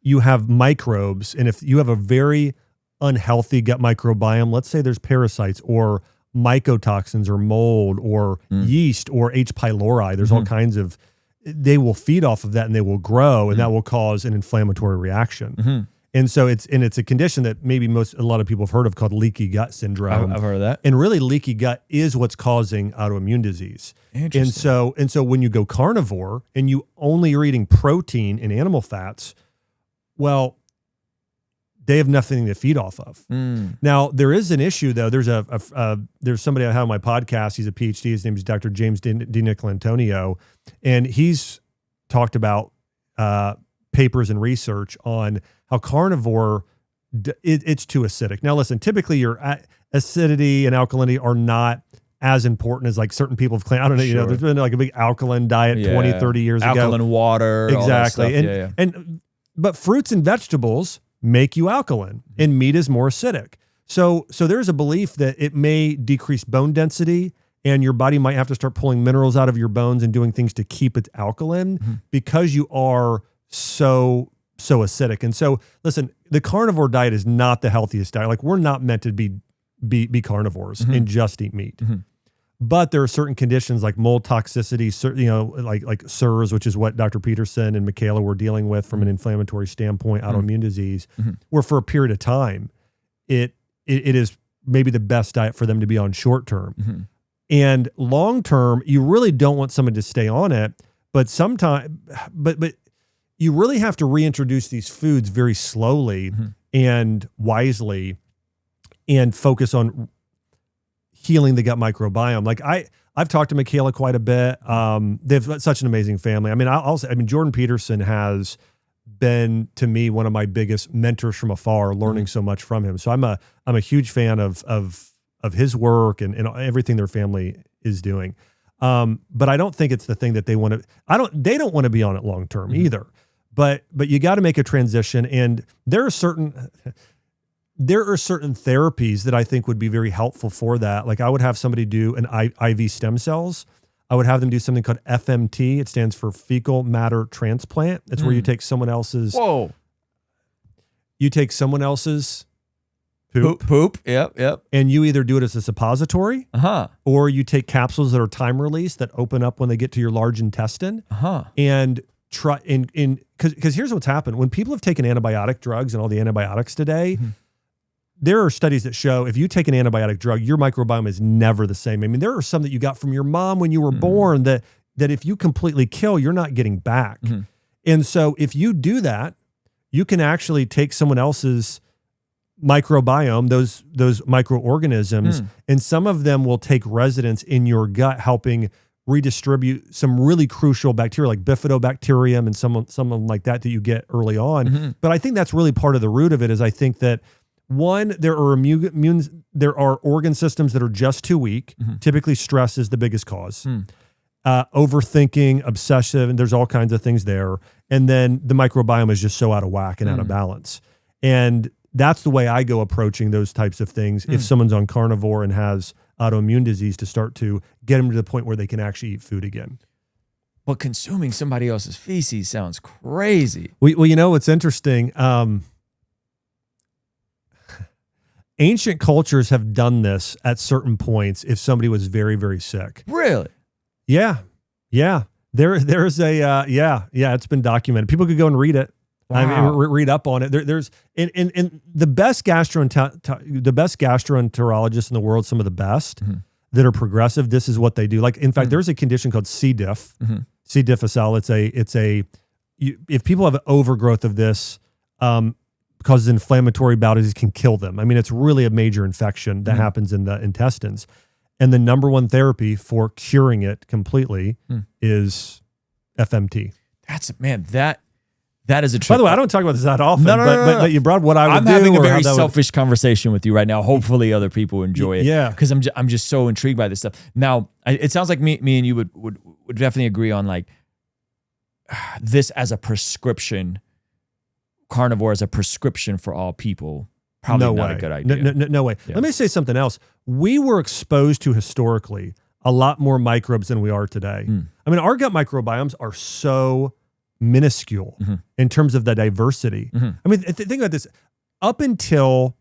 you have microbes, and if you have a very unhealthy gut microbiome, let's say there's parasites or mycotoxins or mold or yeast or H. pylori, there's all kinds of, they will feed off of that and they will grow, and that will cause an inflammatory reaction. And so it's a condition that maybe a lot of people have heard of called leaky gut syndrome. I've heard of that. And really leaky gut is what's causing autoimmune disease. Interesting. And so when you go carnivore and you only are eating protein and animal fats, well, they have nothing to feed off of. Now, there is an issue though. There's there's somebody I have on my podcast. He's a PhD. His name is Dr. James DiNicolantonio. And he's talked about papers and research on how carnivore, it's too acidic. Now, listen, typically your acidity and alkalinity are not as important as like certain people have claimed. I don't know, there's been like a big alkaline diet 20, 30 years ago. Alkaline water. Exactly. All that stuff. But fruits and vegetables make you alkaline, and meat is more acidic. So there's a belief that it may decrease bone density, and your body might have to start pulling minerals out of your bones and doing things to keep it alkaline because you are so acidic. And so, listen, the carnivore diet is not the healthiest diet. Like, we're not meant to be carnivores and just eat meat. But there are certain conditions like mold toxicity, like SIRS, which is what Dr. Peterson and Michaela were dealing with from an inflammatory standpoint, autoimmune disease, where for a period of time, it is maybe the best diet for them to be on short term. And long term, you really don't want someone to stay on it, but you really have to reintroduce these foods very slowly and wisely and focus on healing the gut microbiome. Like I've talked to Michaela quite a bit. They've such an amazing family. I mean, Jordan Peterson has been to me one of my biggest mentors from afar, learning so much from him. So I'm a huge fan of his work and everything their family is doing. But I don't think it's the thing that they want to. They don't want to be on it long term either. But you got to make a transition, and there are certain therapies that I think would be very helpful for that. Like I would have somebody do an IV stem cells. I would have them do something called FMT. It stands for fecal matter transplant. It's where you take someone else's. Whoa. You take someone else's poop. Yep. And you either do it as a suppository, or you take capsules that are time release that open up when they get to your large intestine, and try because here's what's happened when people have taken antibiotic drugs and all the antibiotics today. there are studies that show if you take an antibiotic drug, your microbiome is never the same. I mean, there are some that you got from your mom when you were born that if you completely kill, you're not getting back. And so if you do that, you can actually take someone else's microbiome, those microorganisms, and some of them will take residence in your gut, helping redistribute some really crucial bacteria like bifidobacterium and someone like that you get early on. But I think that's really part of the root of it is I think that one, there are organ systems that are just too weak. Typically stress is the biggest cause. Overthinking, obsessive, and there's all kinds of things there. And then the microbiome is just so out of whack and out of balance. And that's the way I go approaching those types of things. If someone's on carnivore and has autoimmune disease, to start to get them to the point where they can actually eat food again. But consuming somebody else's feces sounds crazy. Well, you know what's interesting? Ancient cultures have done this at certain points if somebody was very, very sick. Really? Yeah. There's a it's been documented. People could go and read it. Wow. I mean, read up on it. There's in the best gastroenterologists in the world, some of the best that are progressive. This is what they do. Like, in fact, there's a condition called C. diff. C. difficile. If people have overgrowth of this, causes inflammatory bowel disease, can kill them. I mean, it's really a major infection that happens in the intestines. And the number one therapy for curing it completely is FMT. That is a trick. By the way, I don't talk about this that often, No. but you brought what I would I'm do. having a very selfish conversation with you right now. Hopefully other people enjoy it. Yeah. Because I'm just so intrigued by this stuff. Now, it sounds like me and you would definitely agree on like this as a prescription, carnivore as a prescription for all people. Probably not a good idea. No way. Yeah. Let me say something else. We were exposed to historically a lot more microbes than we are today. I mean, our gut microbiomes are so minuscule in terms of the diversity. I mean, think about this. Up until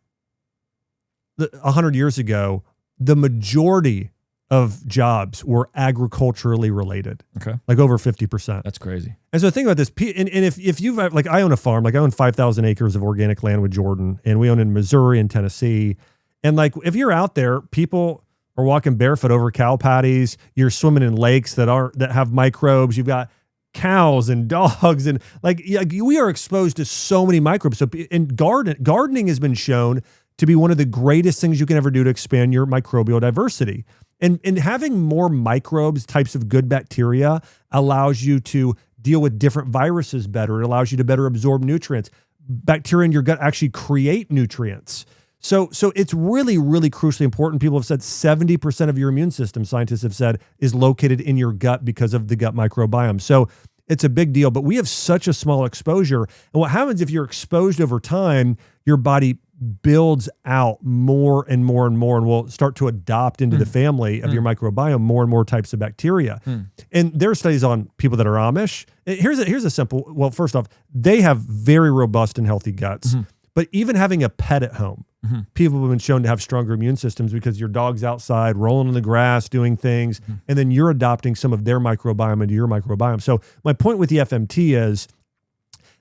100 years ago, the majority of jobs were agriculturally related. Okay. Like over 50%. That's crazy. And so think about this. And if you've, like, I own a farm, like I own 5,000 acres of organic land with Jordan, and we own in Missouri and Tennessee. And like, if you're out there, people are walking barefoot over cow patties. You're swimming in lakes that have microbes. You've got cows and dogs, and like we are exposed to so many microbes. So in gardening has been shown to be one of the greatest things you can ever do to expand your microbial diversity. And having more microbes, types of good bacteria, allows you to deal with different viruses better. It allows you to better absorb nutrients. Bacteria in your gut actually create nutrients. So it's really, really crucially important. People have said 70% of your immune system, scientists have said, is located in your gut because of the gut microbiome. So it's a big deal, but we have such a small exposure. And what happens if you're exposed over time, your body builds out more and more and more, and will start to adopt into the family of your microbiome more and more types of bacteria. And there are studies on people that are Amish. Here's a simple, well, first off, they have very robust and healthy guts. But even having a pet at home, people have been shown to have stronger immune systems because your dog's outside rolling in the grass, doing things, and then you're adopting some of their microbiome into your microbiome. So my point with the FMT is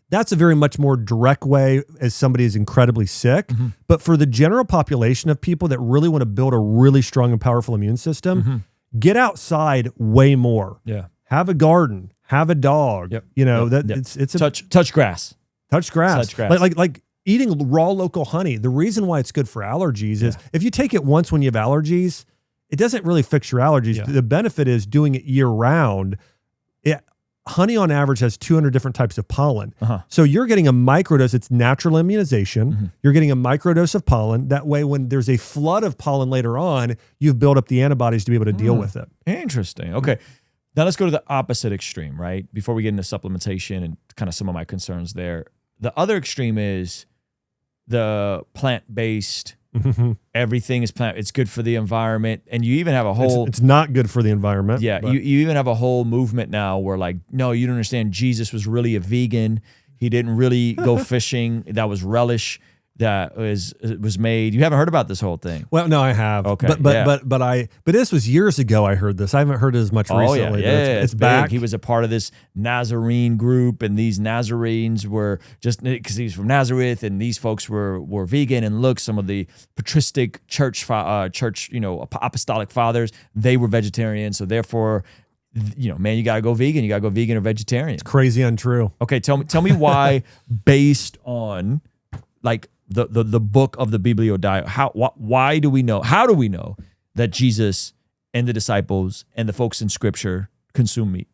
that's a very much more direct way as somebody is incredibly sick. But for the general population of people that really want to build a really strong and powerful immune system, get outside way more. Yeah. Have a garden, have a dog. Yep. You know, it's touch grass. Touch grass. Like eating raw local honey. The reason why it's good for allergies is if you take it once when you have allergies, it doesn't really fix your allergies. Yeah. The benefit is doing it year round. Honey on average has 200 different types of pollen. So you're getting a microdose. It's natural immunization. You're getting a microdose of pollen. That way, when there's a flood of pollen later on, you've built up the antibodies to be able to deal with it. Interesting. Okay. Now let's go to the opposite extreme, right? Before we get into supplementation and kind of some of my concerns there. The other extreme is the plant-based, everything is plant. It's good for the environment. And you even have a whole... It's not good for the environment. Yeah, you even have a whole movement now where like, no, you don't understand. Jesus was really a vegan. He didn't really go fishing. That was relish. that was made. You haven't heard about this whole thing. Well, no, I have. Okay, but this was years ago. I heard this. I haven't heard it as much recently. Yeah, it's back. He was a part of this Nazarene group, and these Nazarenes were just because he's from Nazareth, and these folks were vegan. And look, some of the patristic church, apostolic fathers, they were vegetarian. So therefore, man, you gotta go vegan. You gotta go vegan or vegetarian. It's crazy untrue. Okay, tell me why, based on like the book of the Biblio Diet, how do we know that Jesus and the disciples and the folks in Scripture consume meat?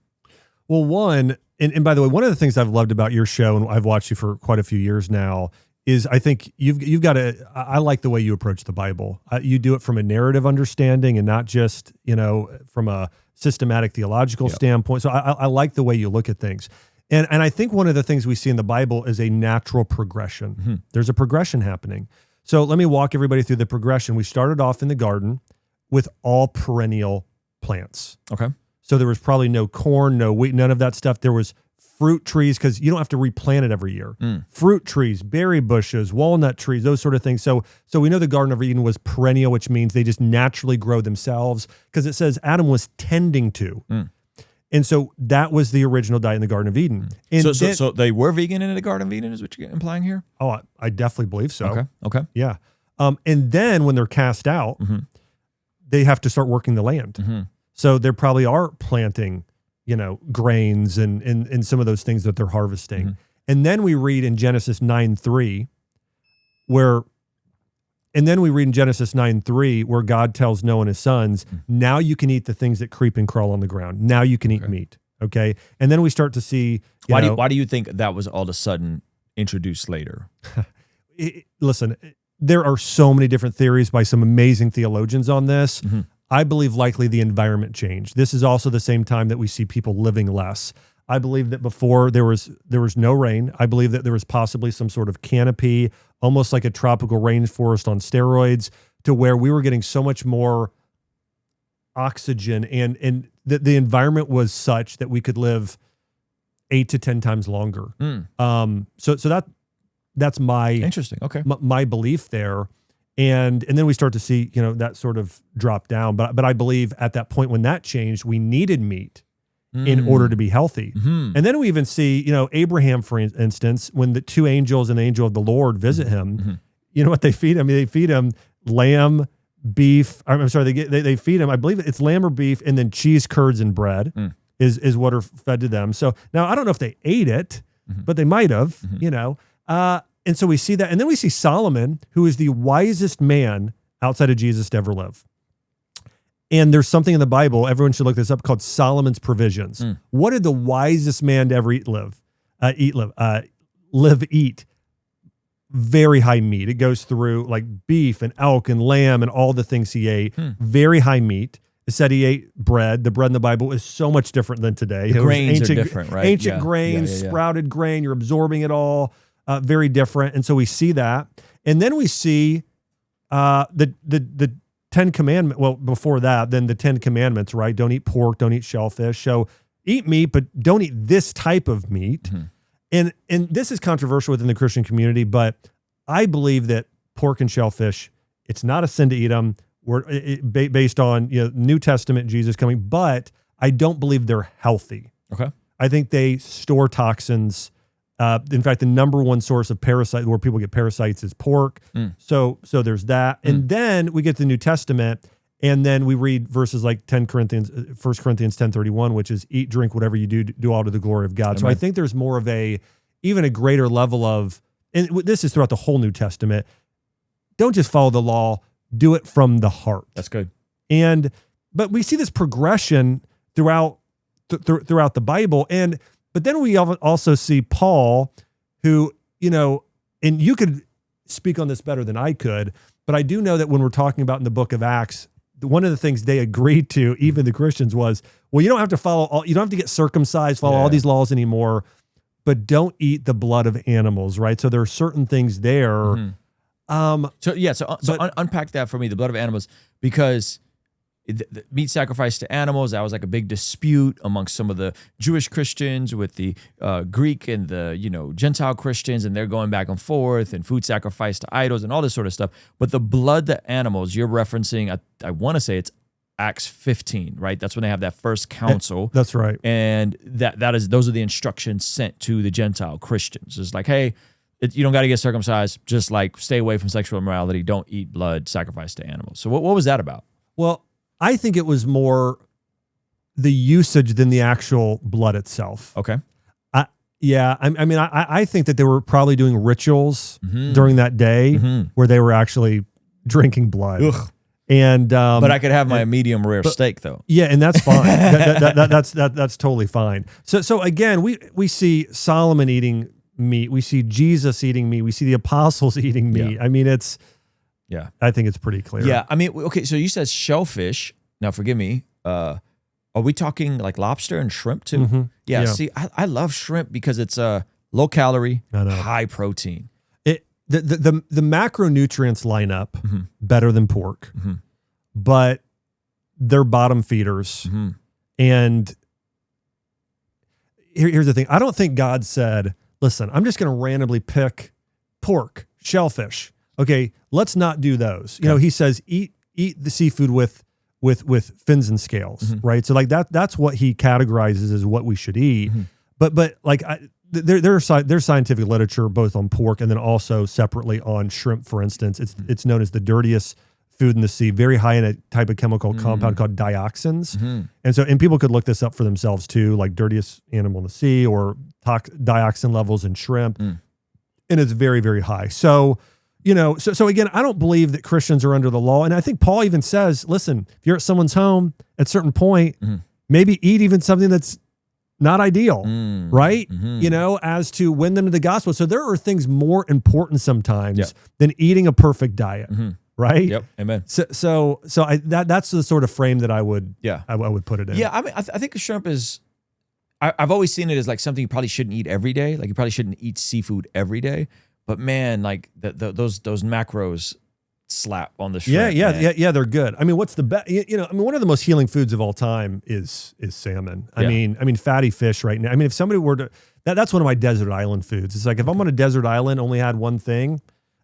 Well, one, and by the way, one of the things I've loved about your show, and I've watched you for quite a few years now, is I think you've got to. I like the way you approach the Bible. You do it from a narrative understanding and not just from a systematic theological standpoint. So I like the way you look at things. And I think one of the things we see in the Bible is a natural progression. Mm-hmm. There's a progression happening. So let me walk everybody through the progression. We started off in the garden with all perennial plants. Okay. So there was probably no corn, no wheat, none of that stuff. There was fruit trees because you don't have to replant it every year. Fruit trees, berry bushes, walnut trees, those sort of things. So we know the Garden of Eden was perennial, which means they just naturally grow themselves because it says Adam was tending to. And so that was the original diet in the Garden of Eden. And so they were vegan in the Garden of Eden is what you're implying here? Oh, I definitely believe so. Okay. Yeah. And then when they're cast out, they have to start working the land. So they probably are planting, grains and some of those things that they're harvesting. And then we read in Genesis 9:3 where God tells Noah and his sons, now you can eat the things that creep and crawl on the ground. Now you can eat meat. Okay. And then we start to see. Why do you think that was all of a sudden introduced later? Listen, there are so many different theories by some amazing theologians on this. I believe likely the environment changed. This is also the same time that we see people living less. I believe that before there was no rain. I believe that there was possibly some sort of canopy, almost like a tropical rainforest on steroids, to where we were getting so much more oxygen and the environment was such that we could live 8 to 10 times longer. So that's my interesting. Okay, my belief there. And then we start to see, that sort of drop down. But I believe at that point when that changed, we needed meat in order to be healthy. And then we even see, Abraham, for instance, when the two angels and the angel of the Lord visit him, you know what they feed him? They feed him lamb, beef. I'm sorry, they feed him, I believe it's lamb or beef, and then cheese, curds, and bread is what are fed to them. So now I don't know if they ate it, but they might have, and so we see that. And then we see Solomon, who is the wisest man outside of Jesus to ever live. And there's something in the Bible, everyone should look this up, called Solomon's Provisions. What did the wisest man to ever eat? Very high meat. It goes through like beef and elk and lamb and all the things he ate. Very high meat. It said he ate bread. The bread in the Bible is so much different than today. The grains are different, right? Ancient grains, sprouted grain. You're absorbing it all. Very different. And so we see that. And then we see the 10 Commandments. Well, before that, then the 10 Commandments, right? Don't eat pork, don't eat shellfish. So eat meat, but don't eat this type of meat. And this is controversial within the Christian community, but I believe that pork and shellfish, it's not a sin to eat them. Based on New Testament Jesus coming, but I don't believe they're healthy. Okay. I think they store toxins. In fact, the number one source of parasite where people get parasites is pork. So there's that. And then we get to the New Testament, and then we read verses like 1 Corinthians 10:31, which is eat, drink, whatever you do all to the glory of God. Amen. So I think there's more of even a greater level of, and this is throughout the whole New Testament, don't just follow the law, do it from the heart. That's good. But we see this progression throughout the Bible. But then we also see Paul, who, and you could speak on this better than I could, but I do know that when we're talking about in the book of Acts, one of the things they agreed to, even the Christians, was, well, you don't have to you don't have to get circumcised, follow all these laws anymore, but don't eat the blood of animals, right? So there are certain things there. So unpack that for me, the blood of animals, because the meat sacrificed to animals, that was like a big dispute amongst some of the Jewish Christians with the Greek and the, Gentile Christians, and they're going back and forth, and food sacrifice to idols and all this sort of stuff. But the blood to animals, you're referencing, I want to say it's Acts 15, right? That's when they have that first council. That's right. And those are the instructions sent to the Gentile Christians. It's like, hey, you don't got to get circumcised. Just like stay away from sexual immorality. Don't eat blood sacrificed to animals. So what was that about? Well, I think it was more the usage than the actual blood itself. Okay. I think that they were probably doing rituals during that day where they were actually drinking blood. Ugh. And but I could have my medium rare steak though. Yeah, and that's fine. That's totally fine. So again, we see Solomon eating meat. We see Jesus eating meat. We see the apostles eating meat. Yeah. I mean, I think it's pretty clear. Yeah, I mean, okay, so you said shellfish. Now, forgive me. Are we talking like lobster and shrimp too? Mm-hmm. Yeah, see, I love shrimp because it's low calorie, high protein. The macronutrients line up better than pork, but they're bottom feeders. And here's the thing. I don't think God said, listen, I'm just going to randomly pick pork, shellfish. Okay, let's not do those. Okay. He says eat the seafood with fins and scales, right? So like that's what he categorizes as what we should eat. But like there's scientific literature both on pork and then also separately on shrimp, for instance. It's known as the dirtiest food in the sea, very high in a type of chemical compound called dioxins. And people could look this up for themselves too, like dirtiest animal in the sea or dioxin levels in shrimp. And it's very, very high. So again, I don't believe that Christians are under the law. And I think Paul even says, listen, if you're at someone's home at a certain point, maybe eat even something that's not ideal, right? As to win them to the gospel. So there are things more important sometimes than eating a perfect diet, right? Yep, amen. So that's the sort of frame that I would put it in. Yeah, I mean, I think shrimp is, I've always seen it as like something you probably shouldn't eat every day. Like you probably shouldn't eat seafood every day. But man, like those macros slap on the shrimp. Yeah, they're good. I mean, what's the best? One of the most healing foods of all time is salmon. I mean, fatty fish right now. I mean, if somebody were to, that's one of my desert island foods. It's like if I'm on a desert island, only had one thing,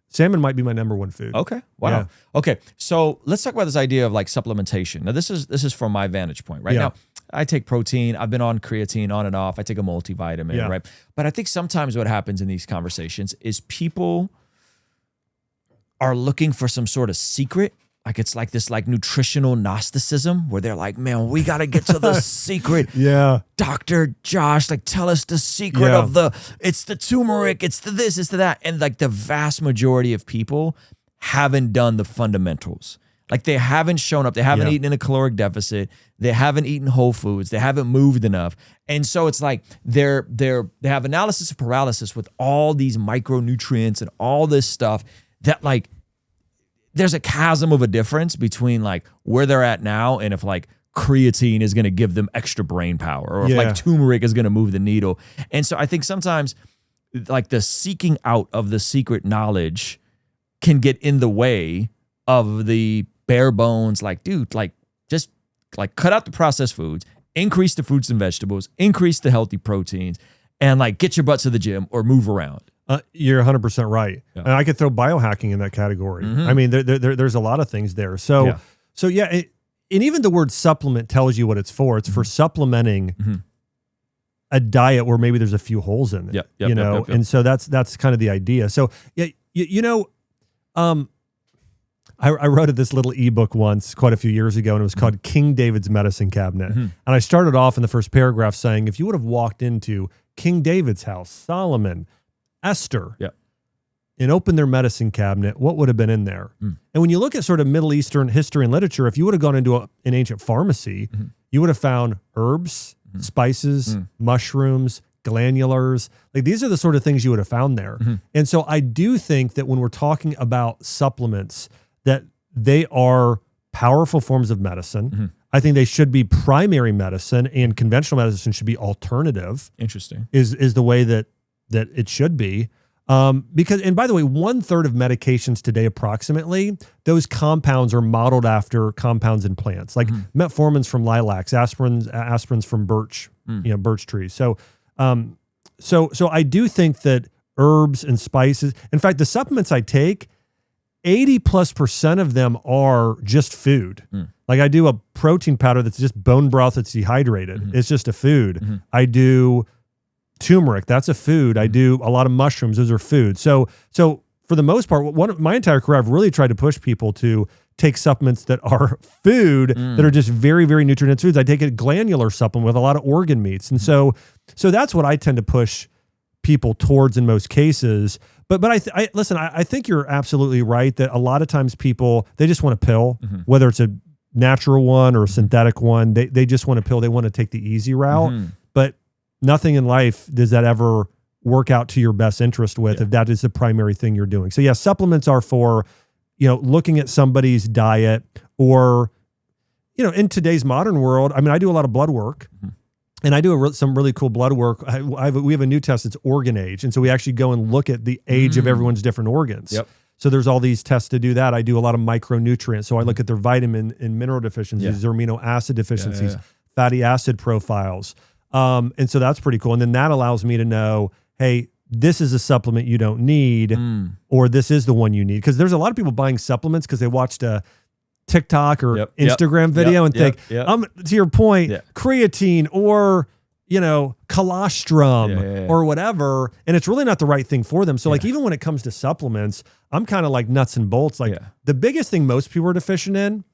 salmon might be my number one food. Okay, wow. Yeah. Okay, so let's talk about this idea of like supplementation. Now, this is from my vantage point right now. I take protein. I've been on creatine on and off. I take a multivitamin, right? But I think sometimes what happens in these conversations is people are looking for some sort of secret. Like it's like this like nutritional Gnosticism where they're like, man, we got to get to the secret. Dr. Josh, like tell us the secret of it's the turmeric, it's the this, it's the that. And like the vast majority of people haven't done the fundamentals. Like they haven't shown up. They haven't eaten in a caloric deficit. They haven't eaten whole foods. They haven't moved enough. And so it's like they have analysis of paralysis with all these micronutrients and all this stuff that like there's a chasm of a difference between like where they're at now and if like creatine is going to give them extra brain power or if like turmeric is going to move the needle. And so I think sometimes like the seeking out of the secret knowledge can get in the way of the bare bones, like, dude, like just like cut out the processed foods, increase the fruits and vegetables, increase the healthy proteins, and like get your butt to the gym or move around. You're 100% right. Yeah. And I could throw biohacking in that category. I mean, there's a lot of things there. So and even the word supplement tells you what it's for. It's for supplementing a diet where maybe there's a few holes in it, and so that's kind of the idea. So I wrote this little ebook once quite a few years ago, and it was called King David's Medicine Cabinet. And I started off in the first paragraph saying, if you would have walked into King David's house, Solomon, Esther, and opened their medicine cabinet, what would have been in there? And when you look at sort of Middle Eastern history and literature, if you would have gone into an ancient pharmacy, you would have found herbs, spices, mushrooms, glandulars. Like these are the sort of things you would have found there. And so I do think that when we're talking about supplements, that they are powerful forms of medicine. I think they should be primary medicine, and conventional medicine should be alternative. Interesting. Is the way that it should be. Because, and by the way, 1/3 of medications today, approximately, those compounds are modeled after compounds in plants, like metformin's from lilacs, aspirin's from birch, birch trees. So I do think that herbs and spices, in fact, the supplements I take, 80+% of them are just food. Like I do a protein powder that's just bone broth that's dehydrated. It's just a food. I do turmeric, that's a food. I do a lot of mushrooms, those are food. So for the most part, my entire career, I've really tried to push people to take supplements that are food, that are just very, very nutrient-dense foods. I take a glandular supplement with a lot of organ meats. And so that's what I tend to push people towards in most cases. But listen, I think you're absolutely right that a lot of times people, they just want a pill, whether it's a natural one or a synthetic one, they just want a pill. They want to take the easy route. But nothing in life does that ever work out to your best interest with if that is the primary thing you're doing. So yeah, supplements are for, looking at somebody's diet or, in today's modern world, I mean, I do a lot of blood work and I do some really cool blood work. We have a new test, it's organ age. And so we actually go and look at the age of everyone's different organs. Yep. So there's all these tests to do that. I do a lot of micronutrients. So I look at their vitamin and mineral deficiencies, their amino acid deficiencies, fatty acid profiles. And so that's pretty cool. And then that allows me to know, hey, this is a supplement you don't need, or this is the one you need. Because there's a lot of people buying supplements because they watched a TikTok or Instagram video and think, to your point, creatine or, colostrum or whatever. And it's really not the right thing for them. So like, even when it comes to supplements, I'm kind of like nuts and bolts. Like the biggest thing most people are deficient in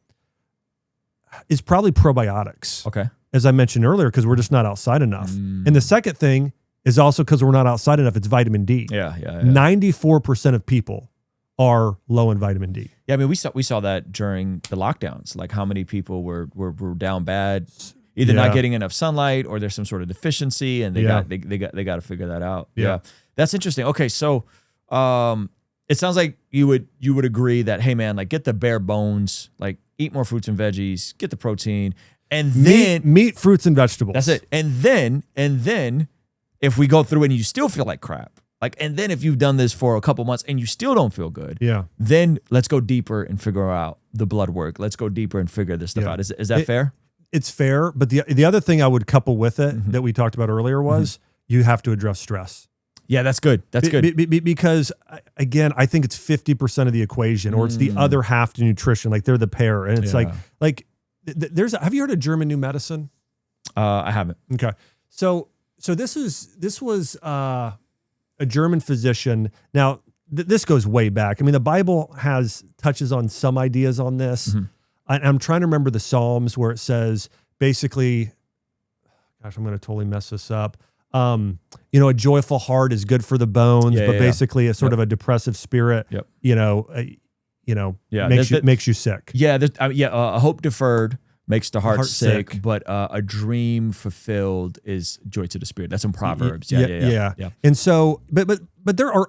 is probably probiotics. Okay. As I mentioned earlier, because we're just not outside enough. And the second thing is also because we're not outside enough, it's vitamin D. 94% of people are low in vitamin D. Yeah, I mean, we saw that during the lockdowns, like how many people were down bad, either not getting enough sunlight or there's some sort of deficiency, and they got to figure that out. Yeah. That's interesting. Okay, so it sounds like you would agree that, hey man, like get the bare bones, like eat more fruits and veggies, get the protein. And then meat, fruits, and vegetables. That's it. And then if we go through and you still feel like crap, and then if you've done this for a couple months and you still don't feel good, then let's go deeper and figure out the blood work. Let's go deeper and figure this stuff out. Is that fair? It's fair. But the other thing I would couple with it that we talked about earlier was you have to address stress. Yeah, that's good. That's good. Because again, I think it's 50% of the equation, or it's the other half to nutrition. Like they're the pair. And it's like, have you heard of German New Medicine? I haven't. Okay. So this was a German physician. Now this goes way back. I mean, the Bible touches on some ideas on this. I'm trying to remember the Psalms where it says basically, gosh, I'm going to totally mess this up. A joyful heart is good for the bones, but basically a sort of a depressive spirit, makes you sick. Yeah. A hope deferred makes the heart sick, but a dream fulfilled is joy to the spirit. That's in Proverbs. Yeah. And so, but there are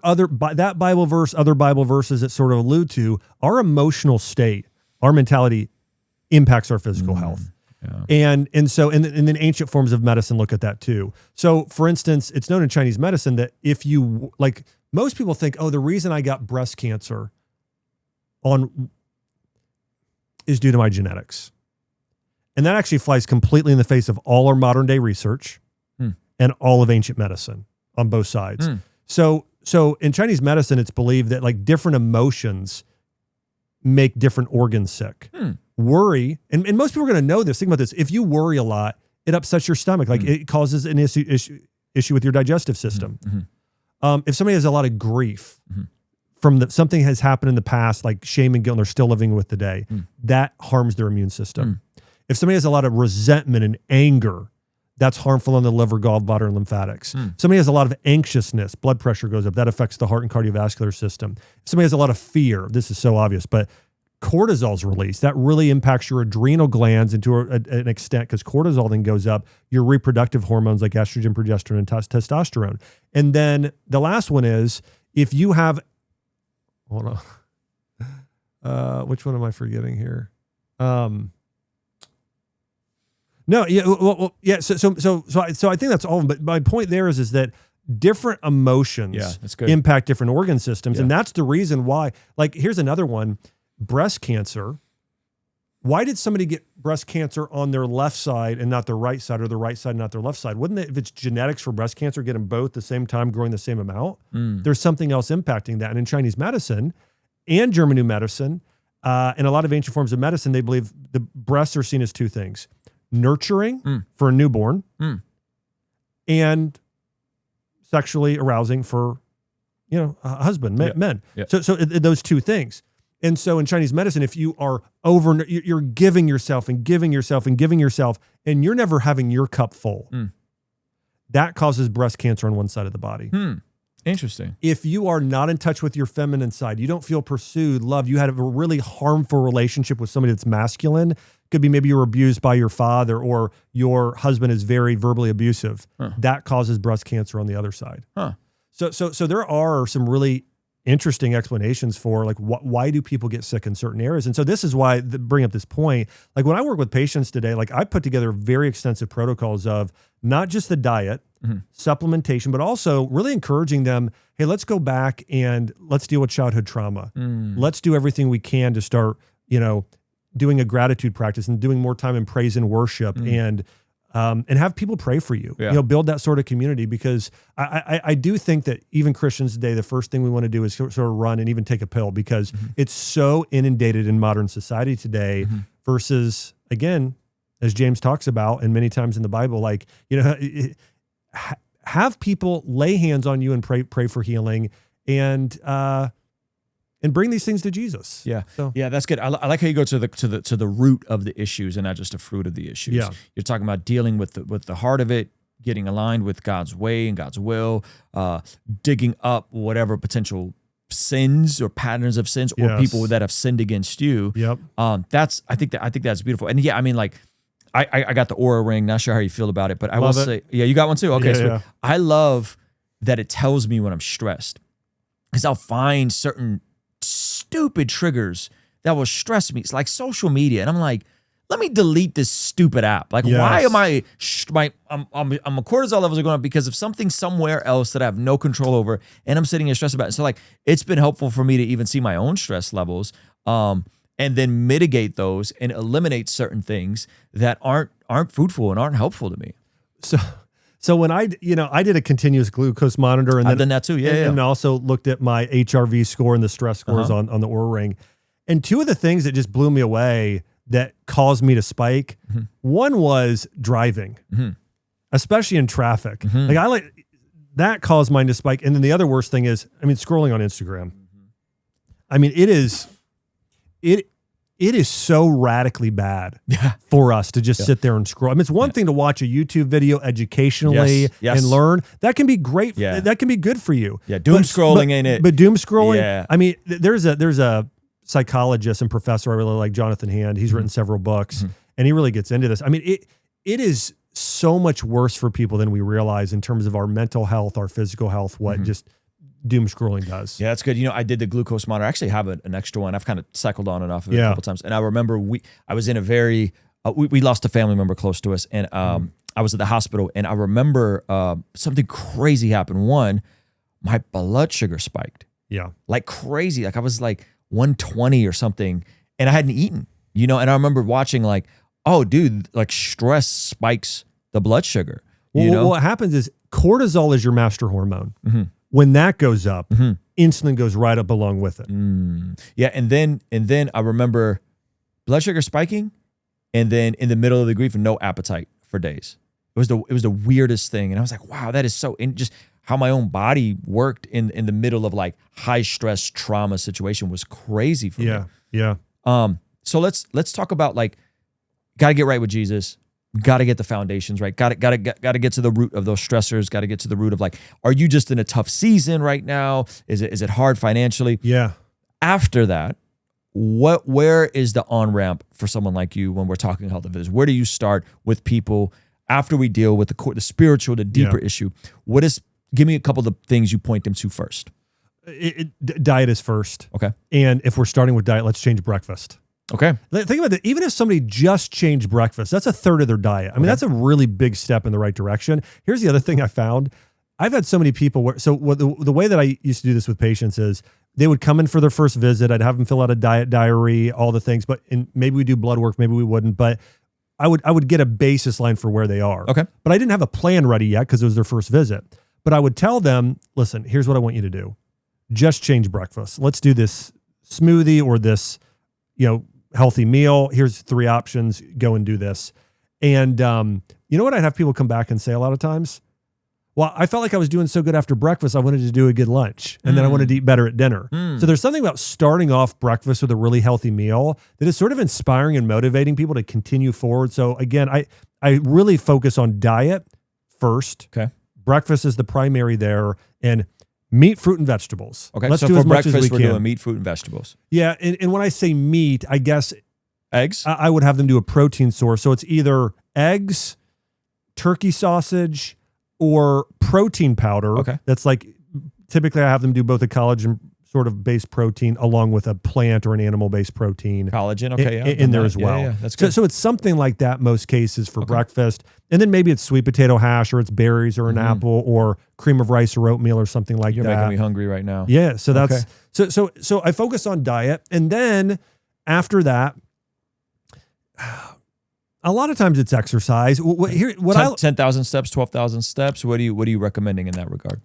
that Bible verse, other Bible verses that sort of allude to our emotional state, our mentality impacts our physical health. And then ancient forms of medicine look at that too. So for instance, it's known in Chinese medicine that if you, like, most people think, the reason I got breast cancer is due to my genetics. And that actually flies completely in the face of all our modern day research and all of ancient medicine on both sides. So in Chinese medicine, it's believed that like different emotions make different organs sick. Worry, and most people are going to know this. Think about this. If you worry a lot, it upsets your stomach. Like it causes an issue with your digestive system. If somebody has a lot of grief from something has happened in the past, like shame and guilt, and they're still living with today, that harms their immune system. If somebody has a lot of resentment and anger, that's harmful on the liver, gallbladder, and lymphatics. Somebody has a lot of anxiousness, blood pressure goes up. That affects the heart and cardiovascular system. If somebody has a lot of fear, this is so obvious, but cortisol is released. That really impacts your adrenal glands into an extent, because cortisol then goes up your reproductive hormones like estrogen, progesterone, and testosterone. And then the last one is if you have, hold on, which one am I forgetting here? No, yeah, well, yeah. So I think that's all. But my point there is that different emotions that's good. impact different organ systems. And that's the reason why, like, here's another one, breast cancer. Why did somebody get breast cancer on their left side and not their right side, or the right side and not their left side? Wouldn't it, if it's genetics for breast cancer, get them both at the same time, growing the same amount? There's something else impacting that. And in Chinese medicine and German New Medicine, and a lot of ancient forms of medicine, they believe the breasts are seen as two things: nurturing for a newborn and sexually arousing for, a husband, men. Yeah. So those two things. And so in Chinese medicine, if you are you're giving yourself and giving yourself and giving yourself, and you're never having your cup full, that causes breast cancer on one side of the body. Interesting. If you are not in touch with your feminine side, you don't feel pursued, loved, you had a really harmful relationship with somebody that's masculine, could be maybe you were abused by your father, or your husband is very verbally abusive, that causes breast cancer on the other side. So there are some really interesting explanations for, like, why do people get sick in certain areas. And so this is why, bring up this point, like when I work with patients today, like I put together very extensive protocols of not just the diet, supplementation, but also really encouraging them, hey, let's go back and let's deal with childhood trauma. Let's do everything we can to start, doing a gratitude practice and doing more time in praise and worship, and have people pray for you, build that sort of community, because I do think that even Christians today, the first thing we want to do is sort of run and even take a pill, because it's so inundated in modern society today versus, again, as James talks about, and many times in the Bible, like, have people lay hands on you and pray for healing, and bring these things to Jesus. Yeah. So. Yeah, that's good. I like how you go to the root of the issues and not just the fruit of the issues. Yeah. You're talking about dealing with the heart of it, getting aligned with God's way and God's will, digging up whatever potential sins or patterns of sins or people that have sinned against you. Yep. I think that's beautiful. And yeah, I mean, like, I got the Aura ring. Not sure how you feel about it, but I will say, you got one too. Okay, so I love that it tells me when I'm stressed, because I'll find certain stupid triggers that will stress me. It's like social media, and I'm like, let me delete this stupid app. Like, why am my cortisol levels are going up because of something somewhere else that I have no control over, and I'm sitting here stressed about it. So like, it's been helpful for me to even see my own stress levels, and then mitigate those and eliminate certain things that aren't fruitful and aren't helpful to me. So when I did a continuous glucose monitor, and I've done that too. And also looked at my HRV score and the stress scores on the Oura Ring. And two of the things that just blew me away that caused me to spike, one was driving, especially in traffic. That caused mine to spike. And then the other worst thing is, scrolling on Instagram. It is so radically bad for us to just sit there and scroll. It's one thing to watch a YouTube video educationally and learn. That can be great. That can be good for you. Yeah, scrolling ain't it. But doom scrolling, there's a psychologist and professor I really like, Jonathan Hand. He's written several books, and he really gets into this. It is so much worse for people than we realize in terms of our mental health, our physical health, what just doom scrolling does. Yeah, that's good. I did the glucose monitor. I actually have an extra one. I've kind of cycled on and off of it a couple times. And I remember I was in a very, we lost a family member close to us, and I was at the hospital, and I remember something crazy happened. One, my blood sugar spiked. Yeah. Like crazy. Like I was like 120 or something, and I hadn't eaten, and I remember watching like, oh dude, like stress spikes the blood sugar. Well, what happens is cortisol is your master hormone. When that goes up, insulin goes right up along with it. Yeah, and then I remember blood sugar spiking, and then in the middle of the grief, no appetite for days. It was the weirdest thing, and I was like, wow, that is so. And just how my own body worked in the middle of like high stress trauma situation was crazy for me. Yeah. So let's talk about, like, got to get right with Jesus. Got to get the foundations right. Got to get to the root of those stressors. Got to get to the root of, like, are you just in a tough season right now? Is it hard financially? Yeah. After that, where is the on-ramp for someone like you when we're talking health and fitness? Where do you start with people after we deal with the spiritual, the deeper issue? Give me a couple of things you point them to first. Diet is first. Okay. And if we're starting with diet, let's change breakfast. Okay. Think about that. Even if somebody just changed breakfast, that's a third of their diet. That's a really big step in the right direction. Here's the other thing I found. I've had so many people where, so what the way that I used to do this with patients is they would come in for their first visit. I'd have them fill out a diet diary, all the things, and maybe we do blood work, maybe we wouldn't, but I would get a basis line for where they are. Okay. But I didn't have a plan ready yet because it was their first visit. But I would tell them, listen, here's what I want you to do. Just change breakfast. Let's do this smoothie or this, healthy meal. Here's 3 options. Go and do this. And you know what I'd have people come back and say a lot of times? Well, I felt like I was doing so good after breakfast, I wanted to do a good lunch. And then I wanted to eat better at dinner. So there's something about starting off breakfast with a really healthy meal that is sort of inspiring and motivating people to continue forward. So again, I really focus on diet first. Okay. Breakfast is the primary there. And meat, fruit, and vegetables. Okay. Let's so do for as much breakfast, as we we're can. doing meat, fruit, and vegetables. Yeah. And when I say meat, I guess Eggs? I would have them do a protein source. So it's either eggs, turkey sausage, or protein powder. Okay. That's like, typically I have them do both a collagen sort of based protein along with a plant or an animal based protein. Collagen, okay. In there as well. Yeah, that's good. So it's something like that most cases for breakfast. And then maybe it's sweet potato hash or it's berries or an apple or cream of rice or oatmeal or something like You're that. making me hungry right now. Yeah. So that's, so I focus on diet. And then after that, a lot of times it's exercise. 10,000 steps, 12,000 steps. What are you recommending in that regard?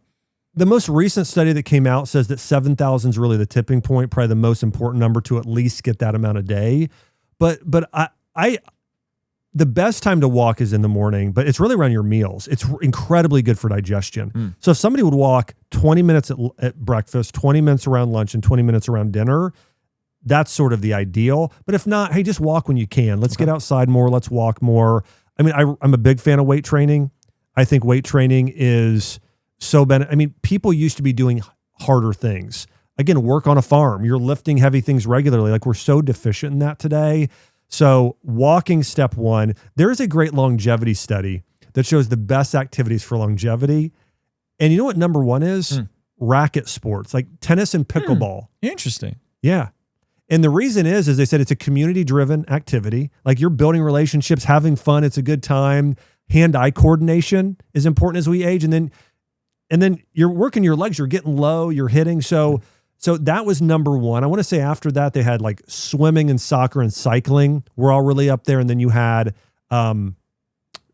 The most recent study that came out says that 7,000 is really the tipping point, probably the most important number to at least get that amount a day. But the best time to walk is in the morning, but it's really around your meals. It's incredibly good for digestion. So if somebody would walk 20 minutes at breakfast, 20 minutes around lunch, and 20 minutes around dinner, that's sort of the ideal. But if not, hey, just walk when you can. Let's get outside more. Let's walk more. I mean, I'm a big fan of weight training. I think weight training is so I mean, people used to be doing harder things. Again, work on a farm. You're lifting heavy things regularly. Like, we're so deficient in that today. So walking, step one. There is a great longevity study that shows the best activities for longevity. And you know what number one is? Racket sports, like tennis and pickleball. Interesting. Yeah. And the reason is they said it's a community-driven activity. Like, you're building relationships, having fun. It's a good time. Hand-eye coordination is important as we age. And then you're working your legs. You're getting low. You're hitting. So that was number one. I want to say after that, they had like swimming and soccer and cycling were all really up there. And then you had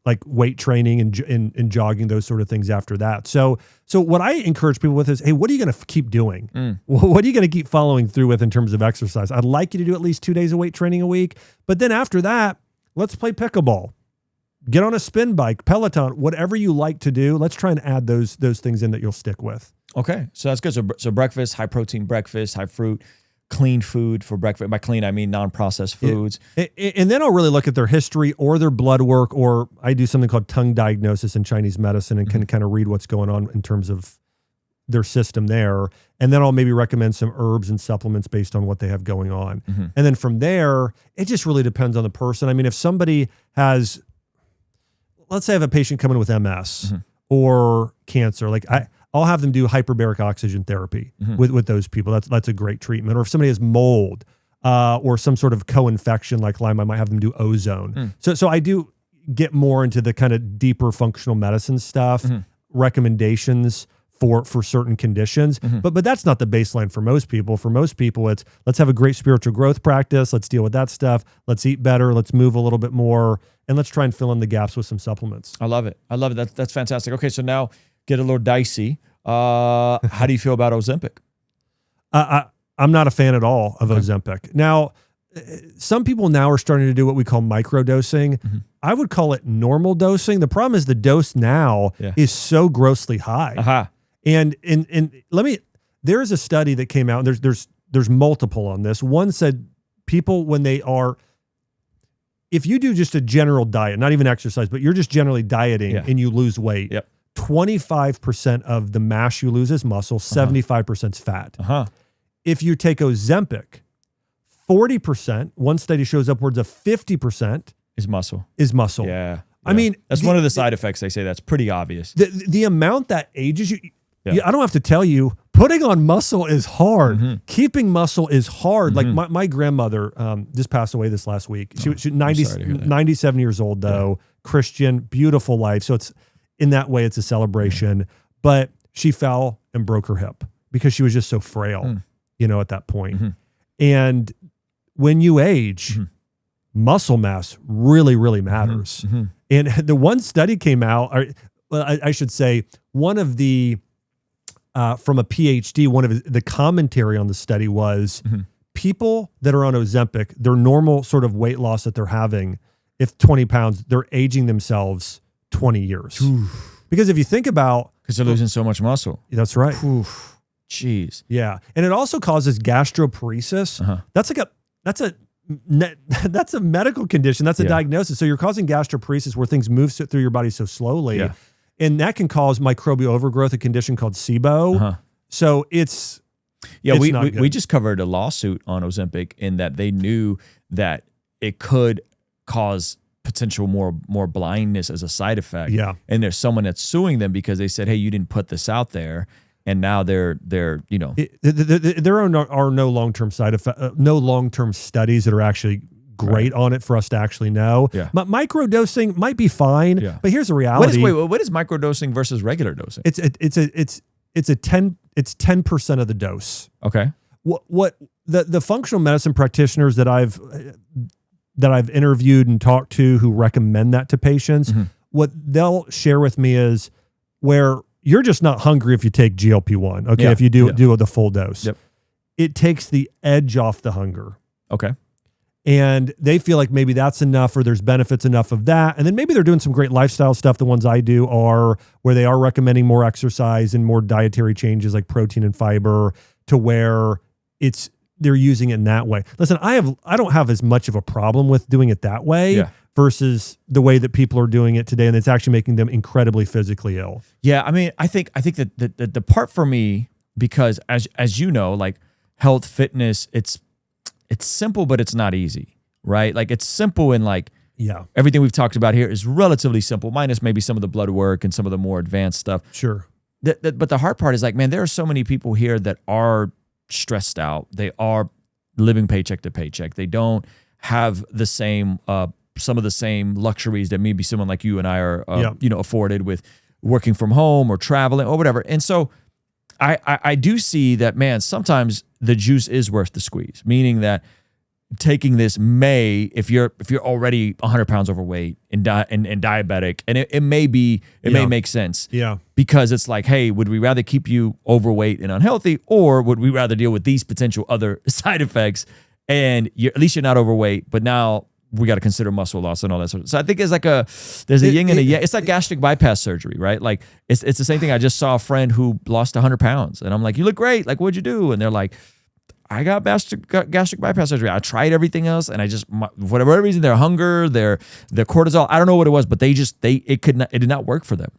like weight training and jogging, those sort of things after that. So what I encourage people with is, hey, what are you going to keep doing? What are you going to keep following through with in terms of exercise? I'd like you to do at least 2 days of weight training a week. But then after that, let's play pickleball. Get on a spin bike, Peloton, whatever you like to do. Let's try and add those things in that you'll stick with. Okay, so that's good. So breakfast, high protein breakfast, high fruit, clean food for breakfast. By clean, I mean non-processed foods. And then I'll really look at their history or their blood work, or I do something called tongue diagnosis in Chinese medicine and can kind of read what's going on in terms of their system there. And then I'll maybe recommend some herbs and supplements based on what they have going on. And then from there, it just really depends on the person. I mean, if somebody has, let's say I have a patient coming with MS or cancer, like I'll have them do hyperbaric oxygen therapy with those people. That's a great treatment. Or if somebody has mold or some sort of co-infection like Lyme, I might have them do ozone. So I do get more into the kind of deeper functional medicine stuff, recommendations for certain conditions. But that's not the baseline for most people. For most people, it's let's have a great spiritual growth practice. Let's deal with that stuff. Let's eat better. Let's move a little bit more. And let's try and fill in the gaps with some supplements. I love it. That's fantastic. Okay, so now get a little dicey. How do you feel about Ozempic? I'm not a fan at all of Ozempic. Now, some people now are starting to do what we call microdosing. I would call it normal dosing. The problem is the dose now is so grossly high. And there is a study that came out, and there's multiple on this. One said people, when they are, if you do just a general diet, not even exercise, but you're just generally dieting and you lose weight, 25% of the mass you lose is muscle, 75% is fat. If you take Ozempic, 40%, one study shows upwards of 50% is muscle. Yeah. I mean, that's one of the side effects. They say that's pretty obvious. The amount that ages you, I don't have to tell you, putting on muscle is hard. Keeping muscle is hard. Like my grandmother just passed away this last week. She was 97 years old though, Christian, beautiful life. So it's in that way, it's a celebration. but she fell and broke her hip because she was just so frail, at that point. And when you age, muscle mass really, really matters. And the one study came out, I should say, one of the, from a PhD, one of the commentary on the study was people that are on Ozempic, their normal sort of weight loss that they're having, if 20 pounds, they're aging themselves 20 years. Because if you think about... Because they're losing so much muscle. That's right. Jeez. Yeah. And it also causes gastroparesis. That's a medical condition. That's a diagnosis. So you're causing gastroparesis where things move through your body so slowly. Yeah. And that can cause microbial overgrowth, a condition called SIBO. So it's... Yeah, we just covered a lawsuit on Ozempic in that they knew that it could cause potential more blindness as a side effect. Yeah. And there's someone that's suing them because they said, hey, you didn't put this out there. And now there are no long-term side effects, no long-term studies that are actually great on it for us to actually know. Yeah. But microdosing might be fine. Yeah. But here's the reality. What is microdosing versus regular dosing? It's 10% of the dose. Okay. What the functional medicine practitioners that I've interviewed and talked to who recommend that to patients, what they'll share with me is where you're just not hungry if you take GLP-1. Okay. If you do the full dose, it takes the edge off the hunger. Okay. And they feel like maybe that's enough or there's benefits enough of that. And then maybe they're doing some great lifestyle stuff. The ones I do are where they are recommending more exercise and more dietary changes like protein and fiber to where they're using it in that way. Listen, I don't have as much of a problem with doing it that way versus the way that people are doing it today. And it's actually making them incredibly physically ill. Yeah. I mean, I think that the part for me, because as you know, like health, fitness, it's simple, but it's not easy, right? Like it's simple and like, everything we've talked about here is relatively simple, minus maybe some of the blood work and some of the more advanced stuff. Sure. But the hard part is like, man, there are so many people here that are stressed out. They are living paycheck to paycheck. They don't have the same, some of the same luxuries that maybe someone like you and I are, afforded with working from home or traveling or whatever. And so I do see that, man, sometimes the juice is worth the squeeze, meaning that taking this if you're already 100 pounds overweight and diabetic, and it may make sense. Yeah. Because it's like, hey, would we rather keep you overweight and unhealthy, or would we rather deal with these potential other side effects? And at least you're not overweight, but now we got to consider muscle loss and all that sort of. So I think there's a yin and a yang. It's like gastric bypass surgery, right? Like it's the same thing. I just saw a friend who lost 100 pounds, and I'm like, you look great. Like, what'd you do? And they're like, I got gastric bypass surgery. I tried everything else, and for whatever reason, their hunger, their cortisol, I don't know what it was, but it did not work for them.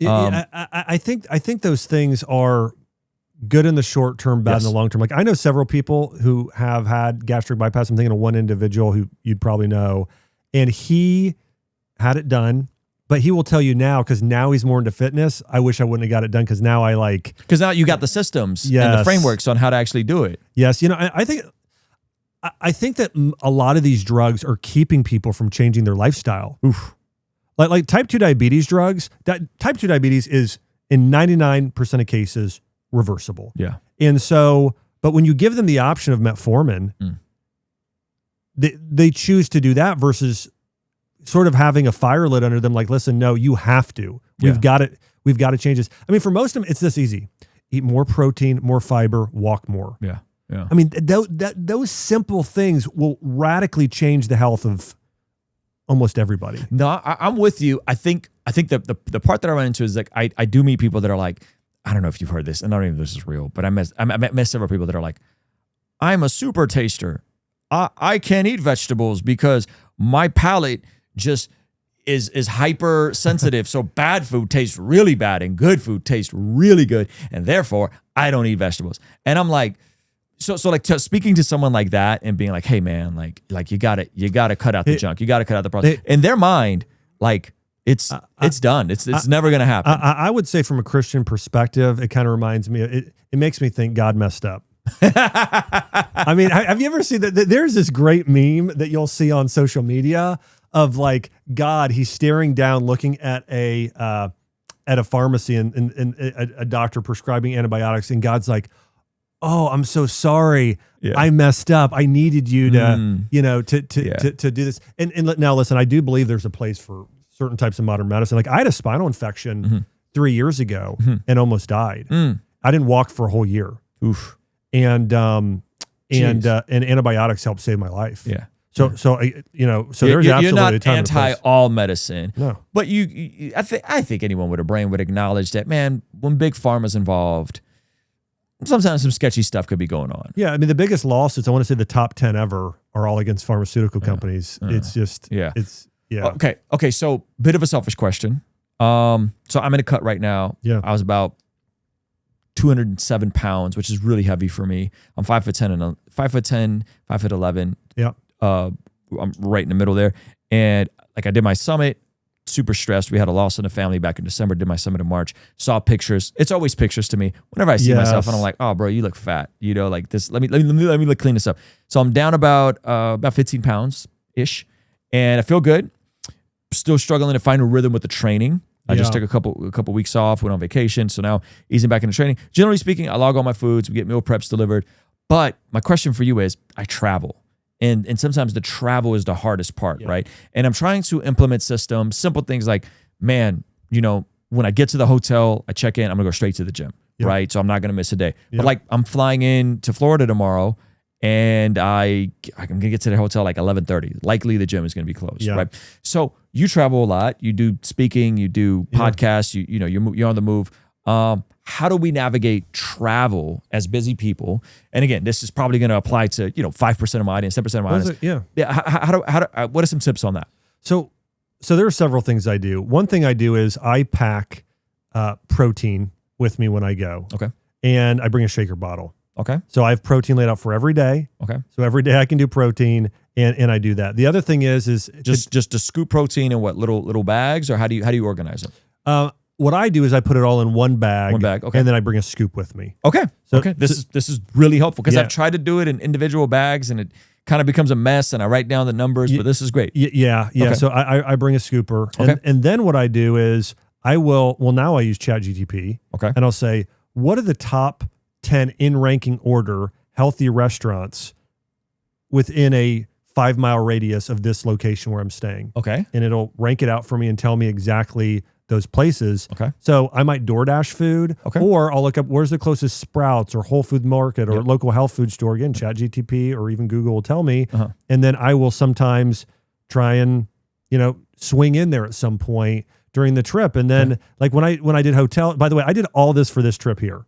I think those things are good in the short term, bad in the long term. Like I know several people who have had gastric bypass. I'm thinking of one individual who you'd probably know, and he had it done. But he will tell you now, because now he's more into fitness. I wish I wouldn't have got it done because now because now you got the systems and the frameworks on how to actually do it. Yes, I think that a lot of these drugs are keeping people from changing their lifestyle. Oof. Like type 2 diabetes drugs. Type 2 diabetes is in 99% of cases reversible. Yeah, and so, but when you give them the option of metformin, they choose to do that versus sort of having a fire lit under them, like, listen, no, you have to. We've got to change this. I mean, for most of them, it's this easy. Eat more protein, more fiber, walk more. Yeah. Yeah. I mean, those simple things will radically change the health of almost everybody. No, I'm with you. I think that the part that I run into is like, I do meet people that are like, I don't know if you've heard this, and I don't even know if this is real, but I met several people that are like, I'm a super taster. I can't eat vegetables because my palate just is hypersensitive. So bad food tastes really bad and good food tastes really good. And therefore I don't eat vegetables. And I'm like, so like speaking to someone like that and being like, hey man, like you gotta cut out the junk. You gotta cut out the process. In their mind, like it's done. It's never going to happen. I would say from a Christian perspective, it kind of reminds me, it makes me think God messed up. I mean, have you ever seen that? There's this great meme that you'll see on social media of like God, he's staring down, looking at a at a pharmacy and a doctor prescribing antibiotics, and God's like, oh, I'm so sorry. Yeah. I messed up. I needed you to, to do this. And now listen, I do believe there's a place for certain types of modern medicine. Like I had a spinal infection 3 years ago and almost died. I didn't walk for a whole year. Oof. And antibiotics helped save my life. Yeah. So there's absolutely you're not a time anti all medicine. No. But I think anyone with a brain would acknowledge that, man, when big pharma's involved, sometimes some sketchy stuff could be going on. Yeah, I mean, the biggest lawsuits, I want to say the top 10 ever, are all against pharmaceutical companies. It's just, Okay, so bit of a selfish question. So I'm in a cut right now. Yeah. I was about 207 pounds, which is really heavy for me. I'm 5'10", 5'11". Yeah. I'm right in the middle there. And like I did my summit, super stressed. We had a loss in the family back in December, did my summit in March, saw pictures. It's always pictures to me. Whenever I see myself and I'm like, oh bro, you look fat. Like this, let me clean this up. So I'm down about 15 pounds-ish. And I feel good. Still struggling to find a rhythm with the training. I just took a couple weeks off, went on vacation. So now easing back into training. Generally speaking, I log all my foods. We get meal preps delivered. But my question for you is, I travel. And sometimes the travel is the hardest part, right? And I'm trying to implement systems, simple things like, man, when I get to the hotel, I check in, I'm gonna go straight to the gym, right? So I'm not gonna miss a day. But like I'm flying in to Florida tomorrow, and I'm gonna get to the hotel like 11:30. Likely the gym is gonna be closed, right? So you travel a lot, you do speaking, you do podcasts, you're on the move. How do we navigate travel as busy people? And again, this is probably going to apply to 5% of my audience, 10% of my audience. What are some tips on that? So there are several things I do. One thing I do is I pack protein with me when I go. Okay. And I bring a shaker bottle. Okay. So I have protein laid out for every day. Okay. So every day I can do protein, and I do that. The other thing is just to scoop protein in what little bags, or how do you organize it? What I do is I put it all in one bag. Okay. And then I bring a scoop with me. Okay. This is really helpful because I've tried to do it in individual bags and it kind of becomes a mess, and I write down the numbers, but this is great. Yeah. Okay. So I bring a scooper. Okay. And then what I do is now I use ChatGTP. Okay. And I'll say, what are the top 10 in ranking order healthy restaurants within a 5-mile radius of this location where I'm staying? Okay. And it'll rank it out for me and tell me exactly those places. Okay. So I might DoorDash food, or I'll look up where's the closest Sprouts or Whole Food Market or local health food store. Again, ChatGTP or even Google will tell me. And then I will sometimes try and, swing in there at some point during the trip. And then like when I did hotel, by the way, I did all this for this trip here.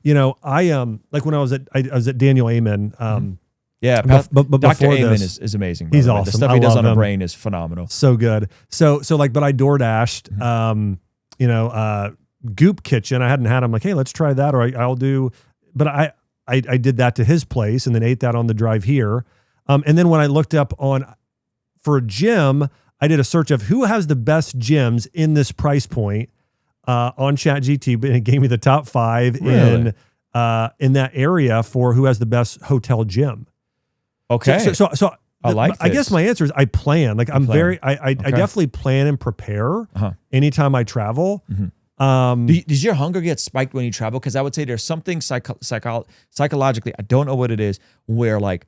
I like when I was at Daniel Amen. Yeah, but Dr. before Amen this, is amazing. He's awesome. The stuff he does on the brain is phenomenal. So good. So but I DoorDashed, Goop Kitchen. I hadn't had. I'm like, hey, let's try that, or I'll do. But I did that to his place and then ate that on the drive here. And then when I looked up for a gym, I did a search of who has the best gyms in this price point on ChatGPT, and it gave me the top 5 in that area for who has the best hotel gym. Okay. So I guess my answer is I plan. Like I definitely plan and prepare anytime I travel. Does your hunger get spiked when you travel? Because I would say there's something psychologically, I don't know what it is, where like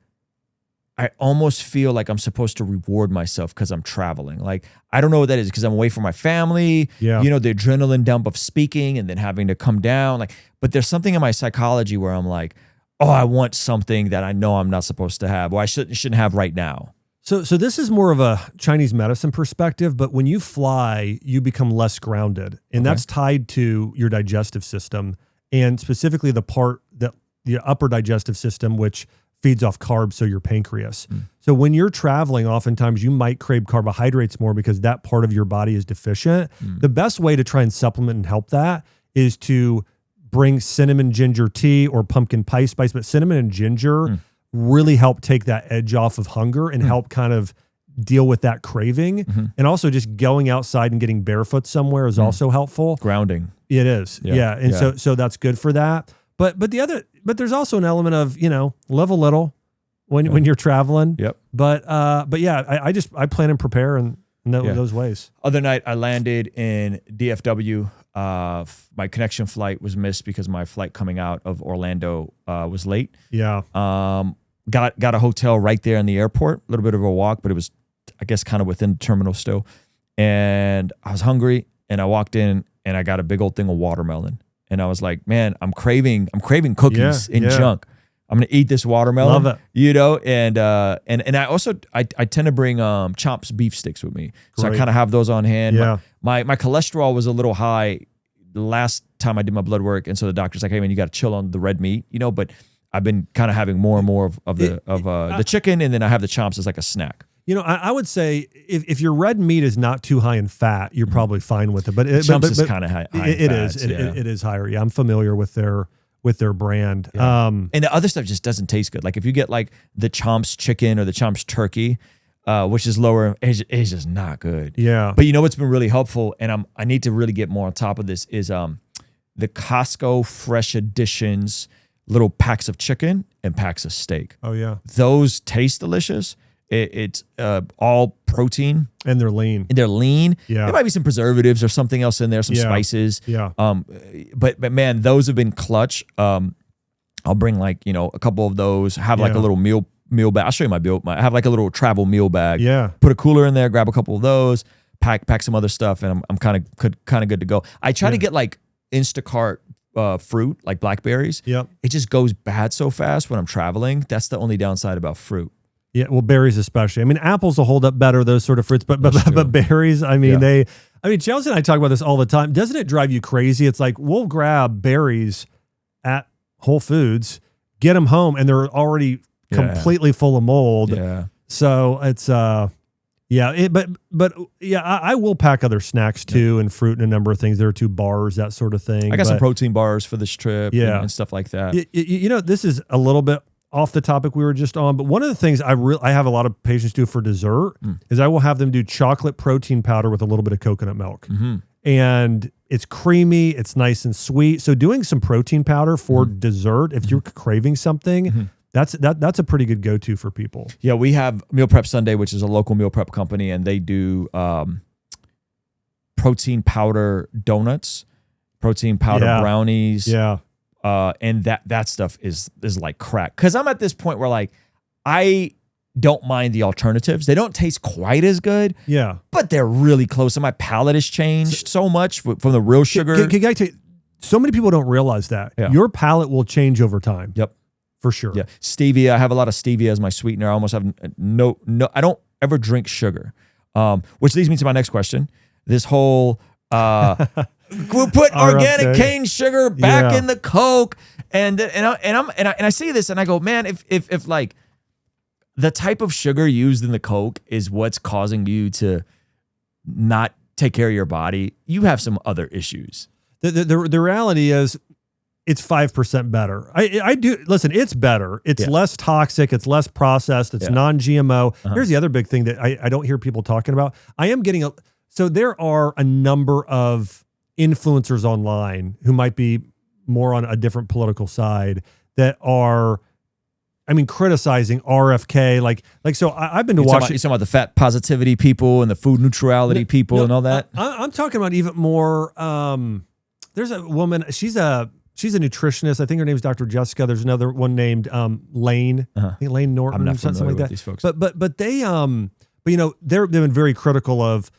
I almost feel like I'm supposed to reward myself because I'm traveling. Like I don't know what that is, because I'm away from my family. Yeah. The adrenaline dump of speaking and then having to come down. But there's something in my psychology where I'm like, oh, I want something that I know I'm not supposed to have, or I shouldn't have right now. So this is more of a Chinese medicine perspective, but when you fly, you become less grounded, and that's tied to your digestive system, and specifically the part that the upper digestive system, which feeds off carbs, so your pancreas. So when you're traveling, oftentimes you might crave carbohydrates more because that part of your body is deficient. The best way to try and supplement and help that is to bring cinnamon ginger tea or pumpkin pie spice, but cinnamon and ginger really help take that edge off of hunger and help kind of deal with that craving. And also just going outside and getting barefoot somewhere is also helpful. Grounding. It is. Yeah. And so that's good for that. But there's also an element of, live a little when you're traveling. Yep. But yeah, I plan and prepare, and in those ways. Other night, I landed in DFW. My connection flight was missed because my flight coming out of Orlando was late. Yeah. Got a hotel right there in the airport. A little bit of a walk, but it was, I guess, kind of within the terminal still. And I was hungry, and I walked in, and I got a big old thing of watermelon. And I was like, man, I'm craving cookies and junk. I'm gonna eat this watermelon. Love it. You know, and I also I tend to bring Chomp's beef sticks with me, so I kind of have those on hand. Yeah. My cholesterol was a little high the last time I did my blood work, and so the doctor's like, hey man, you got to chill on the red meat, you know. But I've been kind of having more and more of the chicken, and then I have the Chomps as like a snack. You know, I would say if your red meat is not too high in fat, you're probably fine with it. But Chomps is kind of high. It is higher. Yeah, I'm familiar with their brand. Yeah. And the other stuff just doesn't taste good. Like if you get like the Chomps chicken or the Chomps turkey, which is lower, it's just not good. Yeah. But you know what's been really helpful, and I need to really get more on top of this, is the Costco Fresh Editions little packs of chicken and packs of steak. Oh yeah. Those taste delicious. It's all protein. And they're lean. Yeah. There might be some preservatives or something else in there, some spices. Yeah. But man, those have been clutch. I'll bring like, you know, a couple of those, have like a little meal bag. I'll show you my meal. I have like a little travel meal bag. Yeah. Put a cooler in there, grab a couple of those, pack some other stuff, and I'm kind of good to go. I try to get like Instacart fruit, like blackberries. Yep. It just goes bad so fast when I'm traveling. That's the only downside about fruit. Yeah, well, berries especially. I mean, apples will hold up better, those sort of fruits, but berries, I mean, Chelsea and I talk about this all the time. Doesn't it drive you crazy? It's like, we'll grab berries at Whole Foods, get them home, and they're already completely full of mold. Yeah. So it's, I will pack other snacks too, and fruit and a number of things. There are 2 bars, that sort of thing. I got some protein bars for this trip and stuff like that. You know, this is a little bit off the topic we were just on, but one of the things I have a lot of patients do for dessert is I will have them do chocolate protein powder with a little bit of coconut milk. Mm-hmm. And it's creamy, it's nice and sweet. So doing some protein powder for dessert, if you're craving something, that's a pretty good go-to for people. Yeah, we have Meal Prep Sunday, which is a local meal prep company, and they do protein powder donuts, protein powder brownies. Yeah. And that stuff is like crack. Because I'm at this point where like I don't mind the alternatives. They don't taste quite as good. Yeah. But they're really close. And my palate has changed so much from the real sugar. Can I tell you, so many people don't realize that. Yeah. Your palate will change over time. Yep. For sure. Yeah. Stevia. I have a lot of stevia as my sweetener. I almost have no, I don't ever drink sugar. Which leads me to my next question. This whole we'll put organic cane sugar back in the Coke, and I see this and I go, man, if like the type of sugar used in the Coke is what's causing you to not take care of your body, you have some other issues. The reality is, it's 5% better. I do listen. It's better. It's less toxic. It's less processed. It's non-GMO. Here's the other big thing that I don't hear people talking about. I am getting so there are a number of influencers online who might be more on a different political side that are, I mean, criticizing RFK. So I've been to Washington. You're talking about the fat positivity people and the food neutrality people and all that? I'm talking about even more. There's a woman. She's a nutritionist. I think her name's Dr. Jessica. There's another one named Lane. I think Lane Norton. I'm not something like that. These folks. But they they've been very critical of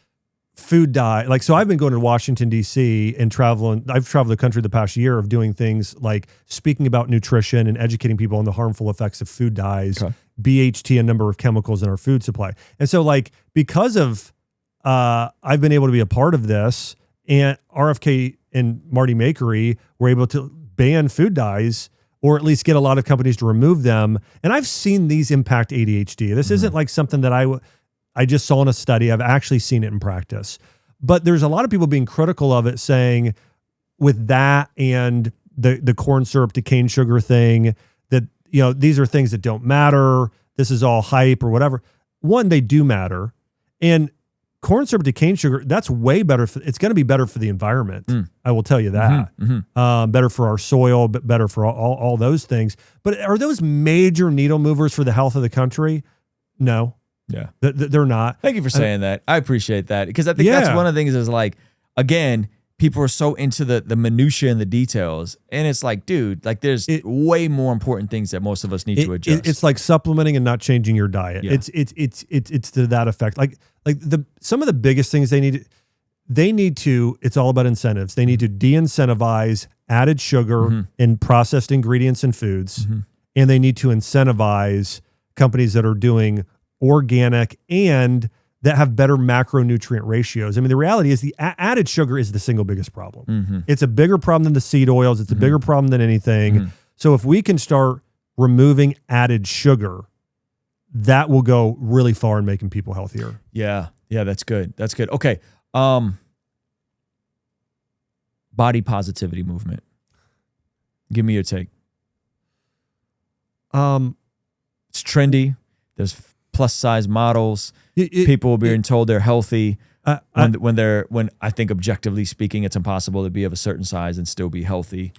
food diet. Like, so I've been going to Washington, D.C. and traveling. I've traveled the country the past year of doing things like speaking about nutrition and educating people on the harmful effects of food dyes, BHT, a number of chemicals in our food supply. And so because of, I've been able to be a part of this, and RFK and Marty Makery were able to ban food dyes, or at least get a lot of companies to remove them. And I've seen these impact ADHD. This isn't like something that I just saw in a study. I've actually seen it in practice. But there's a lot of people being critical of it, saying with that and the corn syrup to cane sugar thing, that, these are things that don't matter. This is all hype or whatever. One, they do matter. And corn syrup to cane sugar, that's way better. It's going to be better for the environment. I will tell you that. Better for our soil, but better for all those things. But are those major needle movers for the health of the country? No. Yeah. They're not. Thank you for saying that. I appreciate that, because I think that's one of the things is like, again, people are so into the minutia and the details, and it's like, dude, like there's way more important things that most of us need to adjust. It's like supplementing and not changing your diet. Yeah. It's to that effect. Like some of the biggest things they need to, it's all about incentives. They need to de-incentivize added sugar and processed ingredients in foods, and they need to incentivize companies that are doing organic and that have better macronutrient ratios. I mean, the reality is the added sugar is the single biggest problem. It's a bigger problem than the seed oils. It's a bigger problem than anything. So if we can start removing added sugar, that will go really far in making people healthier. Yeah. Yeah, that's good. That's good. Okay. Body positivity movement. Give me your take. It's trendy. There's plus size models. People are being told they're healthy when I think objectively speaking, it's impossible to be of a certain size and still be healthy.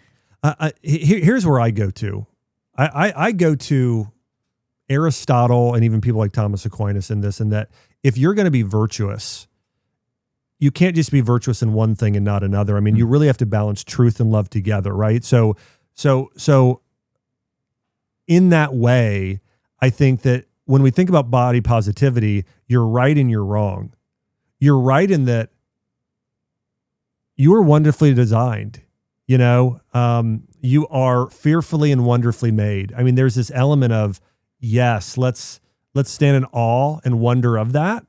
Here's where I go to. I go to Aristotle and even people like Thomas Aquinas in this, and that if you're going to be virtuous, you can't just be virtuous in one thing and not another. I mean, you really have to balance truth and love together, right? So in that way, I think that when we think about body positivity, you're right and you're wrong. You're right in that you are wonderfully designed. You know, you are fearfully and wonderfully made. I mean, there's this element of, yes, let's stand in awe and wonder of that.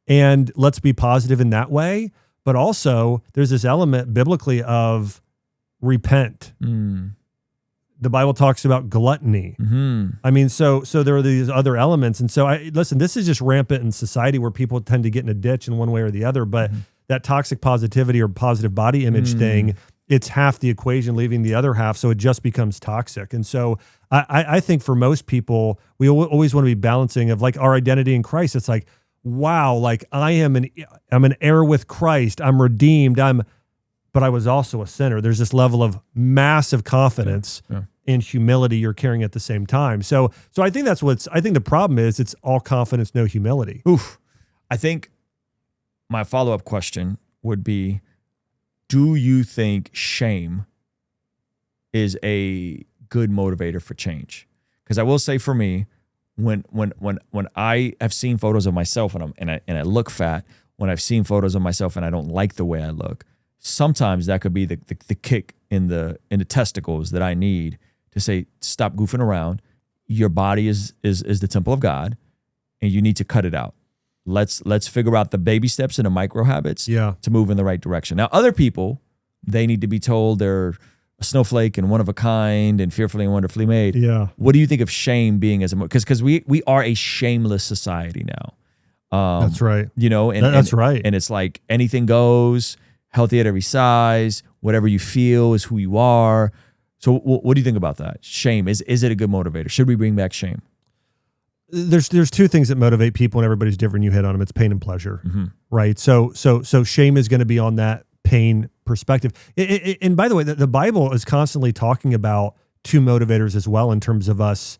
And let's be positive in that way. But also there's this element biblically of repent. The Bible talks about gluttony. I mean, so there are these other elements. And so listen, this is just rampant in society where people tend to get in a ditch in one way or the other, but that toxic positivity or positive body image thing, it's half the equation, leaving the other half. So it just becomes toxic. And so I think for most people, we always want to be balancing of like our identity in Christ. It's like, wow, like I'm an heir with Christ. I'm redeemed. But I was also a sinner. There's this level of massive confidence and humility you're carrying at the same time. So I think I think the problem is it's all confidence, no humility. Oof. I think my follow-up question would be, do you think shame is a good motivator for change? Because I will say for me, when I have seen photos of myself and I look fat, when I've seen photos of myself and I don't like the way I look, sometimes that could be the kick in the testicles that I need to say, stop goofing around. Your body is the temple of God, and you need to cut it out. Let's figure out the baby steps and the micro habits to move in the right direction. Now, other people, they need to be told they're a snowflake and one of a kind and fearfully and wonderfully made. Yeah. What do you think of shame being as a because we are a shameless society now. That's right. You know, that's right. And it's like anything goes. Healthy at every size, whatever you feel is who you are. So what do you think about that? Shame, is it a good motivator? Should we bring back shame? There's two things that motivate people, and everybody's different. You hit on them. It's pain and pleasure, right? So shame is going to be on that pain perspective. And by the way, the Bible is constantly talking about two motivators as well in terms of us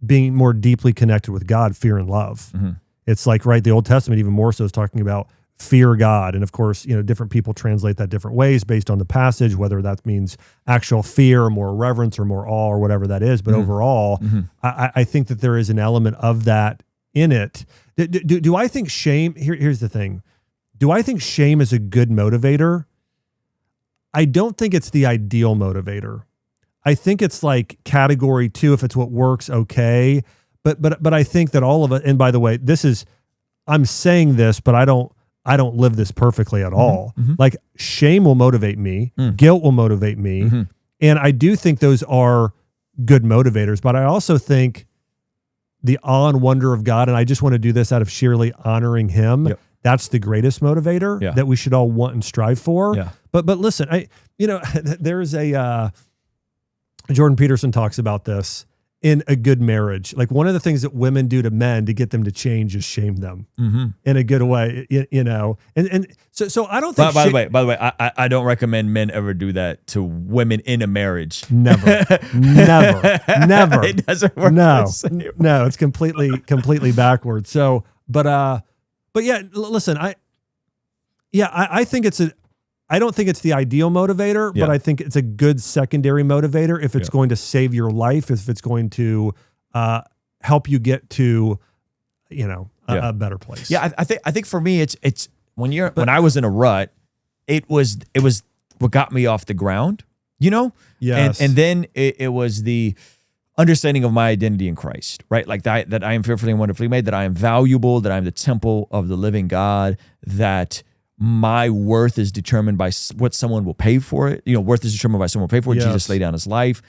being more deeply connected with God, fear and love. It's like, right, the Old Testament even more so is talking about fear God. And of course, you know, different people translate that different ways based on the passage, whether that means actual fear or more reverence or more awe or whatever that is. But overall, I think that there is an element of that in it. Do I think shame, here's the thing. Do I think shame is a good motivator? I don't think it's the ideal motivator. I think it's like category 2, if it's what works, okay. But I think that all of it, and by the way, I'm saying this, but I don't live this perfectly at all. Like shame will motivate me. Guilt will motivate me. And I do think those are good motivators, but I also think the awe and wonder of God, and I just want to do this out of sheerly honoring him. That's the greatest motivator that we should all want and strive for. But listen, there's a, Jordan Peterson talks about this, in a good marriage. Like one of the things that women do to men to get them to change is shame them in a good way, you know? And so I don't think. By the way, I don't recommend men ever do that to women in a marriage. Never. It doesn't work. No, it's completely backwards. So, but yeah, listen, I think I don't think it's the ideal motivator, but I think it's a good secondary motivator if it's going to save your life, if it's going to help you get to, you know, a better place. Yeah, I think for me, it's when I was in a rut, it was what got me off the ground, you know? Yes. And then it was the understanding of my identity in Christ, right? Like that I am fearfully and wonderfully made, that I am valuable, that I am the temple of the living God, that my worth is determined by what someone will pay for it. You know, worth is determined by someone will pay for it. Yes. Jesus laid down his life.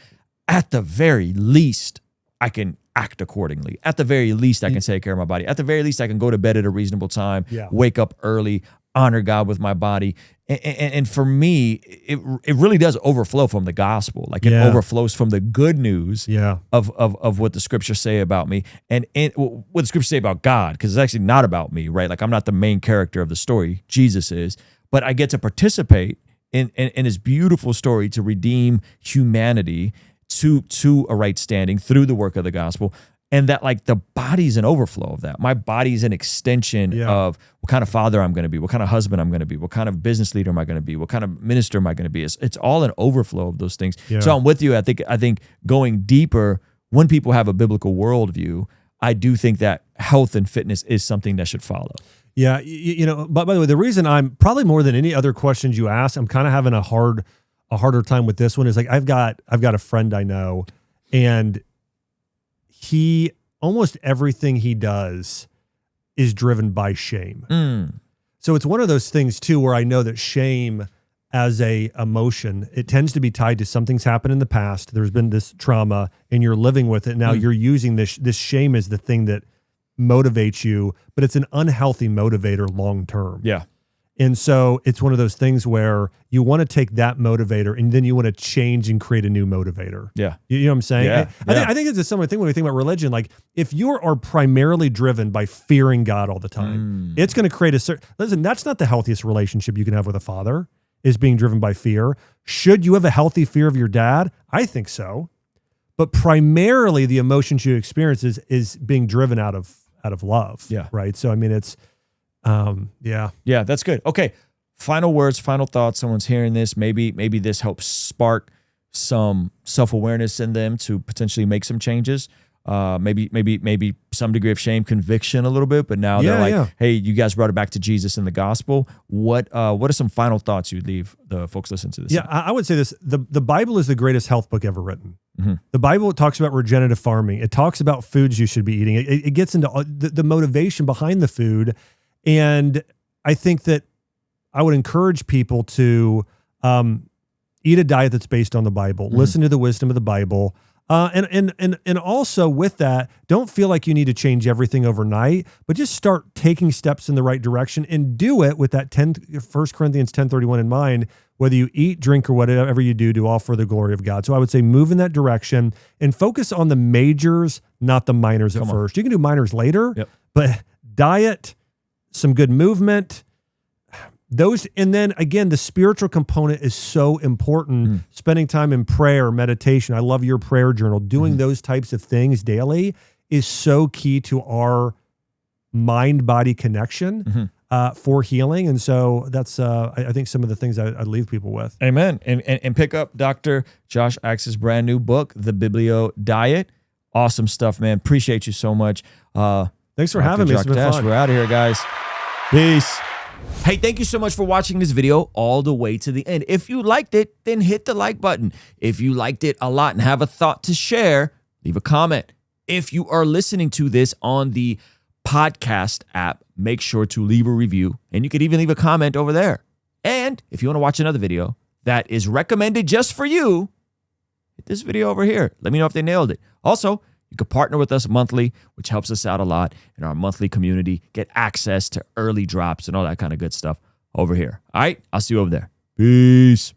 At the very least, I can act accordingly. At the very least, I can take care of my body. At the very least, I can go to bed at a reasonable time, wake up early, honor God with my body. And for me, it really does overflow from the gospel. Like it overflows from the good news of what the scriptures say about me and what the scriptures say about God, because it's actually not about me, right? Like I'm not the main character of the story. Jesus is. But I get to participate in his beautiful story to redeem humanity to a right standing through the work of the gospel. And that like the body's an overflow of that. My body's an extension of what kind of father I'm going to be, what kind of husband I'm going to be, what kind of business leader am I going to be, what kind of minister am I going to be. It's all an overflow of those things. Yeah. So I'm with you. I think going deeper, when people have a biblical worldview, I do think that health and fitness is something that should follow. Yeah, you know. But by the way, the reason I'm probably more than any other questions you asked, I'm kind of having a harder time with this one is like I've got a friend I know, and he almost everything he does is driven by shame. So it's one of those things too, where I know that shame as a emotion, it tends to be tied to something's happened in the past. There's been this trauma and you're living with it. Now you're using this shame as the thing that motivates you, but it's an unhealthy motivator long-term. Yeah. And so it's one of those things where you want to take that motivator and then you want to change and create a new motivator. Yeah. You know what I'm saying? Yeah. I think it's a similar thing when we think about religion. Like if you are primarily driven by fearing God all the time, it's going to create a certain, listen, that's not the healthiest relationship you can have with a father, is being driven by fear. Should you have a healthy fear of your dad? I think so. But primarily the emotions you experience is being driven out of love. Yeah. Right. So, I mean, it's, yeah, that's good. Okay. Final words, final thoughts. Someone's hearing this. Maybe this helps spark some self-awareness in them to potentially make some changes. Maybe some degree of shame, conviction a little bit, but now they're like, hey, you guys brought it back to Jesus and the gospel. What are some final thoughts you'd leave the folks listening to this? Yeah, I would say this. The Bible is the greatest health book ever written. The Bible talks about regenerative farming. It talks about foods you should be eating. It gets into the motivation behind the food. And I think that I would encourage people to eat a diet that's based on the Bible, listen to the wisdom of the Bible. And also with that, don't feel like you need to change everything overnight, but just start taking steps in the right direction and do it with that 1 Corinthians 10:31 in mind. Whether you eat, drink, or whatever you do all for the glory of God. So I would say move in that direction and focus on the majors, not the minors at first. You can do minors later, but diet, some good movement, those, and then again, the spiritual component is so important. Spending time in prayer, meditation. I love your prayer journal. Doing those types of things daily is so key to our mind-body connection for healing. And so that's, I think, some of the things I'd leave people with. Amen. And pick up Dr. Josh Axe's brand new book, The Biblio Diet. Awesome stuff, man. Appreciate you so much. Thanks for having me. It's been fun. We're out of here, guys. Peace. Hey, thank you so much for watching this video all the way to the end. If you liked it, then hit the like button. If you liked it a lot and have a thought to share, leave a comment. If you are listening to this on the podcast app, make sure to leave a review, and you could even leave a comment over there. And if you want to watch another video that is recommended just for you, hit this video over here. Let me know if they nailed it. Also, you could partner with us monthly, which helps us out a lot in our monthly community, get access to early drops and all that kind of good stuff over here. All right, I'll see you over there. Peace.